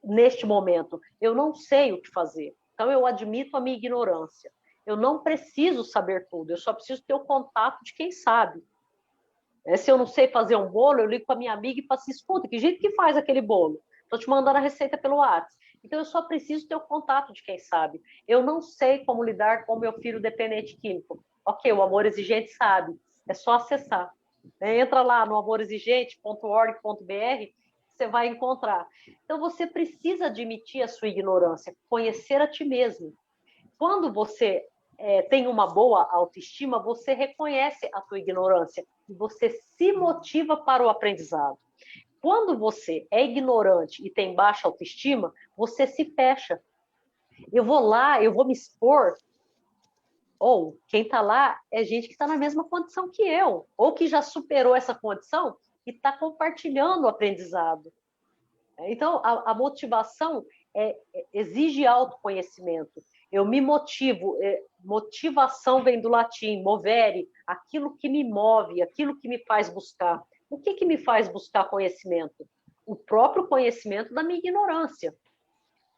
neste momento? Eu não sei o que fazer. Então, eu admito a minha ignorância. Eu não preciso saber tudo, eu só preciso ter o contato de quem sabe. Se eu não sei fazer um bolo, eu ligo para minha amiga e falo assim, escuta, que jeito que faz aquele bolo? Estou te mandando a receita pelo WhatsApp. Então, eu só preciso ter o contato de quem sabe. Eu não sei como lidar com o meu filho dependente químico. Ok, o Amor Exigente sabe. É só acessar. Entra lá no amorexigente.org.br, você vai encontrar. Então, você precisa admitir a sua ignorância, conhecer a ti mesmo. Quando você tem uma boa autoestima, você reconhece a tua ignorância e você se motiva para o aprendizado. Quando você é ignorante e tem baixa autoestima, você se fecha. Eu vou lá, eu vou me expor. Ou quem está lá é gente que está na mesma condição que eu, ou que já superou essa condição e está compartilhando o aprendizado. Então, a motivação exige autoconhecimento. Eu me motivo, motivação vem do latim, movere, aquilo que me move, aquilo que me faz buscar. O que me faz buscar conhecimento? O próprio conhecimento da minha ignorância.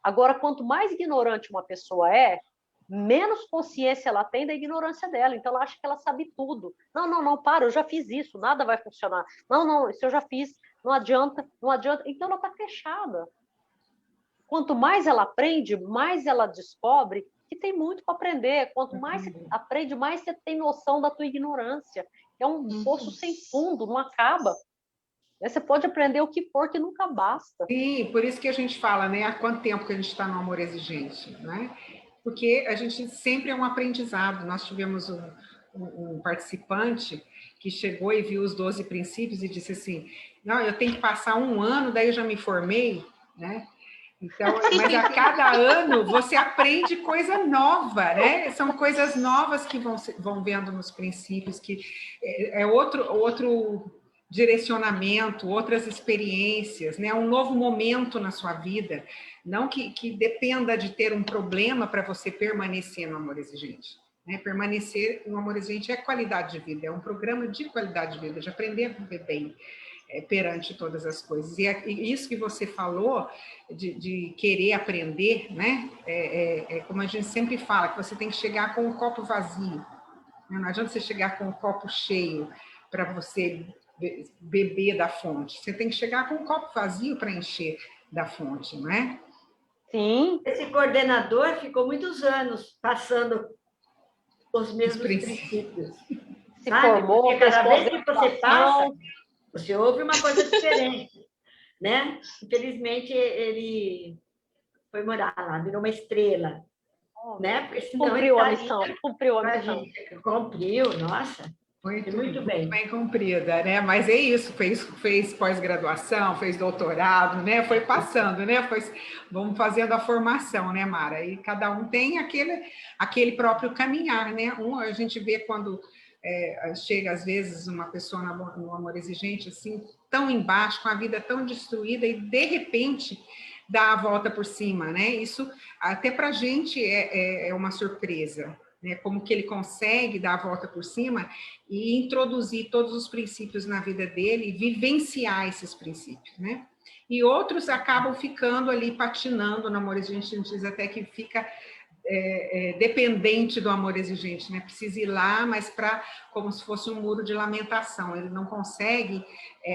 Agora, quanto mais ignorante uma pessoa menos consciência ela tem da ignorância dela. Então, ela acha que ela sabe tudo. Não, para, eu já fiz isso, nada vai funcionar. Não, isso eu já fiz, não adianta. Então, ela está fechada. Quanto mais ela aprende, mais ela descobre que tem muito para aprender. Quanto mais você aprende, mais você tem noção da tua ignorância. É um poço sem fundo, não acaba. Você pode aprender o que for, que nunca basta.
Sim, por isso que a gente fala, né? Há quanto tempo que a gente está no amor exigente, né? Porque a gente sempre é um aprendizado. Nós tivemos um participante que chegou e viu os 12 princípios e disse assim, não, eu tenho que passar 1 ano, daí eu já me formei, né? Então, mas a cada ano você aprende coisa nova, né? São coisas novas que vão vendo nos princípios, que é outro direcionamento, outras experiências, né? Um novo momento na sua vida. Não que dependa de ter um problema para você permanecer no amor exigente. Né? Permanecer no amor exigente é qualidade de vida, é um programa de qualidade de vida, de aprender a viver bem perante todas as coisas. E isso que você falou, de querer aprender, né? Como a gente sempre fala, que você tem que chegar com o copo vazio. Né? Não adianta você chegar com o copo cheio para você beber da fonte. Você tem que chegar com o copo vazio para encher da fonte, não é?
Sim.
Esse coordenador ficou muitos anos passando os mesmos princípios.
Se formou,
porque cada vez que você passa, você ouve uma coisa diferente, né? Infelizmente, ele foi morar lá, virou uma estrela, né? Porque senão
cumpriu a missão, cumpriu a missão.
Cumpriu, nossa. Muito bem
cumprida, né? Mas é isso, fez pós-graduação, fez doutorado, né? Foi passando, né? Vamos fazendo a formação, né, Mara? E cada um tem aquele próprio caminhar, né? A gente vê quando chega, às vezes, uma pessoa no amor exigente, assim, tão embaixo, com a vida tão destruída, e, de repente, dá a volta por cima, né? Isso, até para a gente, é uma surpresa, né? Como que ele consegue dar a volta por cima e introduzir todos os princípios na vida dele e vivenciar esses princípios, né? E outros acabam ficando ali patinando no amor exigente, a gente diz até que fica dependente do amor exigente, né? Precisa ir lá, mas como se fosse um muro de lamentação, ele não consegue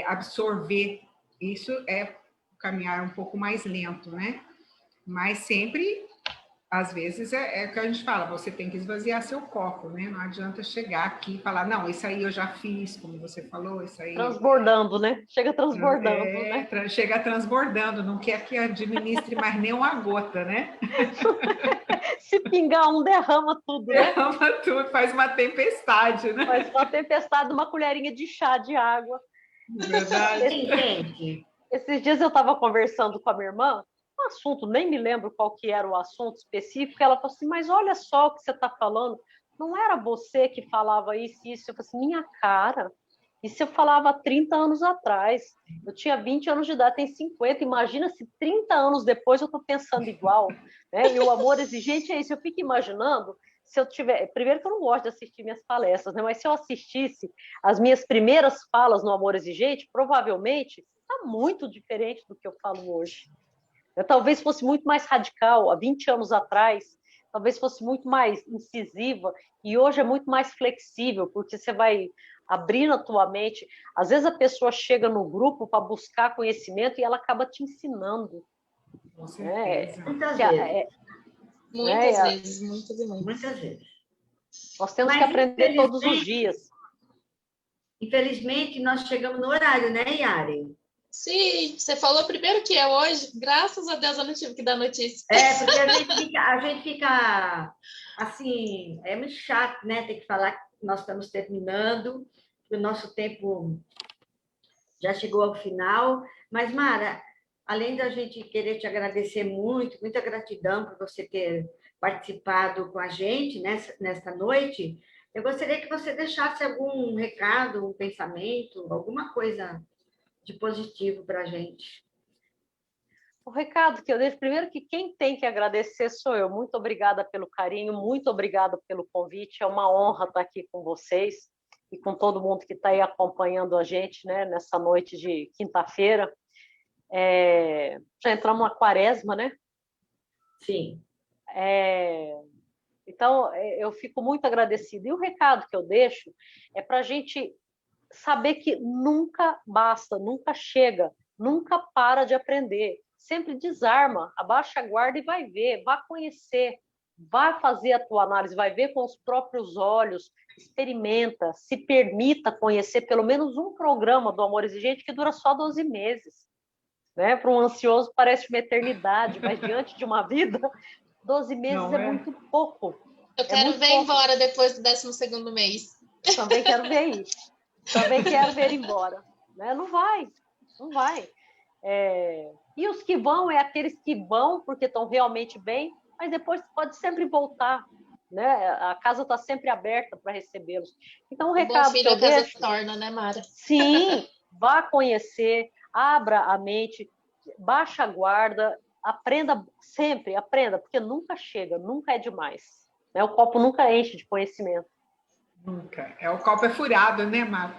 absorver. Isso é caminhar um pouco mais lento, né? Mas sempre, às vezes, é o que a gente fala, você tem que esvaziar seu copo, né? Não adianta chegar aqui e falar, não, isso aí eu já fiz, como você falou, isso aí...
Transbordando, né? Chega transbordando, né?
Chega transbordando, não quer que administre mais nem uma gota, né?
Se pingar derrama tudo, né?
Derrama tudo, faz uma tempestade, né?
Faz uma tempestade, uma colherinha de chá de água.
Verdade.
Esses dias eu estava conversando com a minha irmã, um assunto, nem me lembro qual que era o assunto específico, ela falou assim, mas olha só o que você está falando, não era você que falava isso e isso? Eu falei assim, minha cara, isso eu falava há 30 anos atrás, eu tinha 20 anos de idade, tem 50, imagina se 30 anos depois eu estou pensando igual, né? E o amor exigente é isso, eu fico imaginando, se eu tiver, primeiro que eu não gosto de assistir minhas palestras, né? Mas se eu assistisse as minhas primeiras falas no amor exigente, provavelmente está muito diferente do que eu falo hoje. Eu talvez fosse muito mais radical, há 20 anos atrás, talvez fosse muito mais incisiva, e hoje é muito mais flexível, porque você vai abrindo a tua mente. Às vezes a pessoa chega no grupo para buscar conhecimento e ela acaba te ensinando.
Com certeza.
Muitas vezes.
Muitas vezes.
Nós temos que aprender todos os dias.
Infelizmente, nós chegamos no horário, né, Yaren?
Sim, você falou primeiro que é hoje. Graças a Deus eu não tive que dar notícia.
Porque a gente fica assim, é muito chato, né? Ter que falar que nós estamos terminando, que o nosso tempo já chegou ao final. Mas, Mara, além da gente querer te agradecer muito, muita gratidão por você ter participado com a gente nesta noite, eu gostaria que você deixasse algum recado, um pensamento, alguma coisa de positivo para a gente.
O recado que eu deixo, primeiro que quem tem que agradecer sou eu. Muito obrigada pelo carinho, muito obrigada pelo convite. É uma honra estar aqui com vocês e com todo mundo que está aí acompanhando a gente, né, nessa noite de quinta-feira. Já entramos na quaresma, né?
Sim.
Então, eu fico muito agradecida. E o recado que eu deixo é para a gente saber que nunca basta, nunca chega, nunca para de aprender. Sempre desarma, abaixa a guarda e vai ver, vai conhecer, vai fazer a tua análise, vai ver com os próprios olhos, experimenta, se permita conhecer pelo menos um programa do Amor Exigente que dura só 12 meses. Né? Para um ansioso parece uma eternidade, mas diante de uma vida, 12 meses é muito pouco.
Eu quero ver embora depois do 12º mês.
Também quero ver isso. Também quero ver embora. Né? Não vai. E os que vão é aqueles que vão porque estão realmente bem, mas depois pode sempre voltar. Né? A casa está sempre aberta para recebê-los. Então, o recado que eu deixo...
torna, né, Mara?
Sim, vá conhecer, abra a mente, baixa a guarda, aprenda sempre, aprenda, porque nunca chega, nunca é demais. Né? O copo nunca enche de conhecimento.
Nunca. O copo é furado, né, Mara?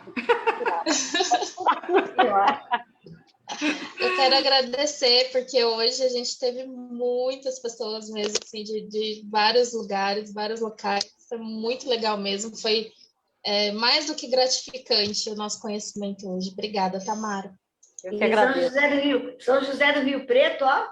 Eu quero agradecer, porque hoje a gente teve muitas pessoas mesmo, assim, de vários lugares, vários locais. Foi muito legal mesmo. Foi mais do que gratificante o nosso conhecimento hoje. Obrigada, Tamara.
Eu que agradeço.
São José do Rio Preto, ó.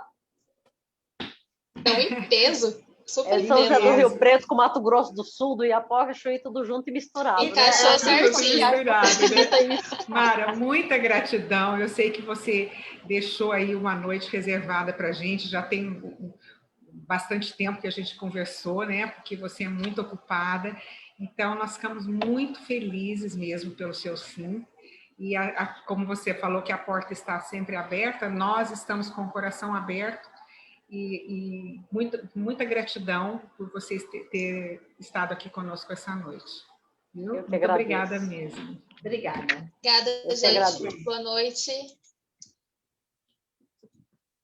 Então, em peso. Super
São José do Rio Preto com Mato Grosso do Sul, do Iapoca, Chuí, tudo junto e misturado.
Encaixou, né? Certinho.
Né? Mara, muita gratidão. Eu sei que você deixou aí uma noite reservada para a gente. Já tem bastante tempo que a gente conversou, né? Porque você é muito ocupada. Então, nós ficamos muito felizes mesmo pelo seu sim. E como você falou que a porta está sempre aberta, nós estamos com o coração aberto. E muita gratidão por vocês ter estado aqui conosco essa noite. Viu? Muito obrigada mesmo.
Obrigada.
Obrigada, gente. Boa noite.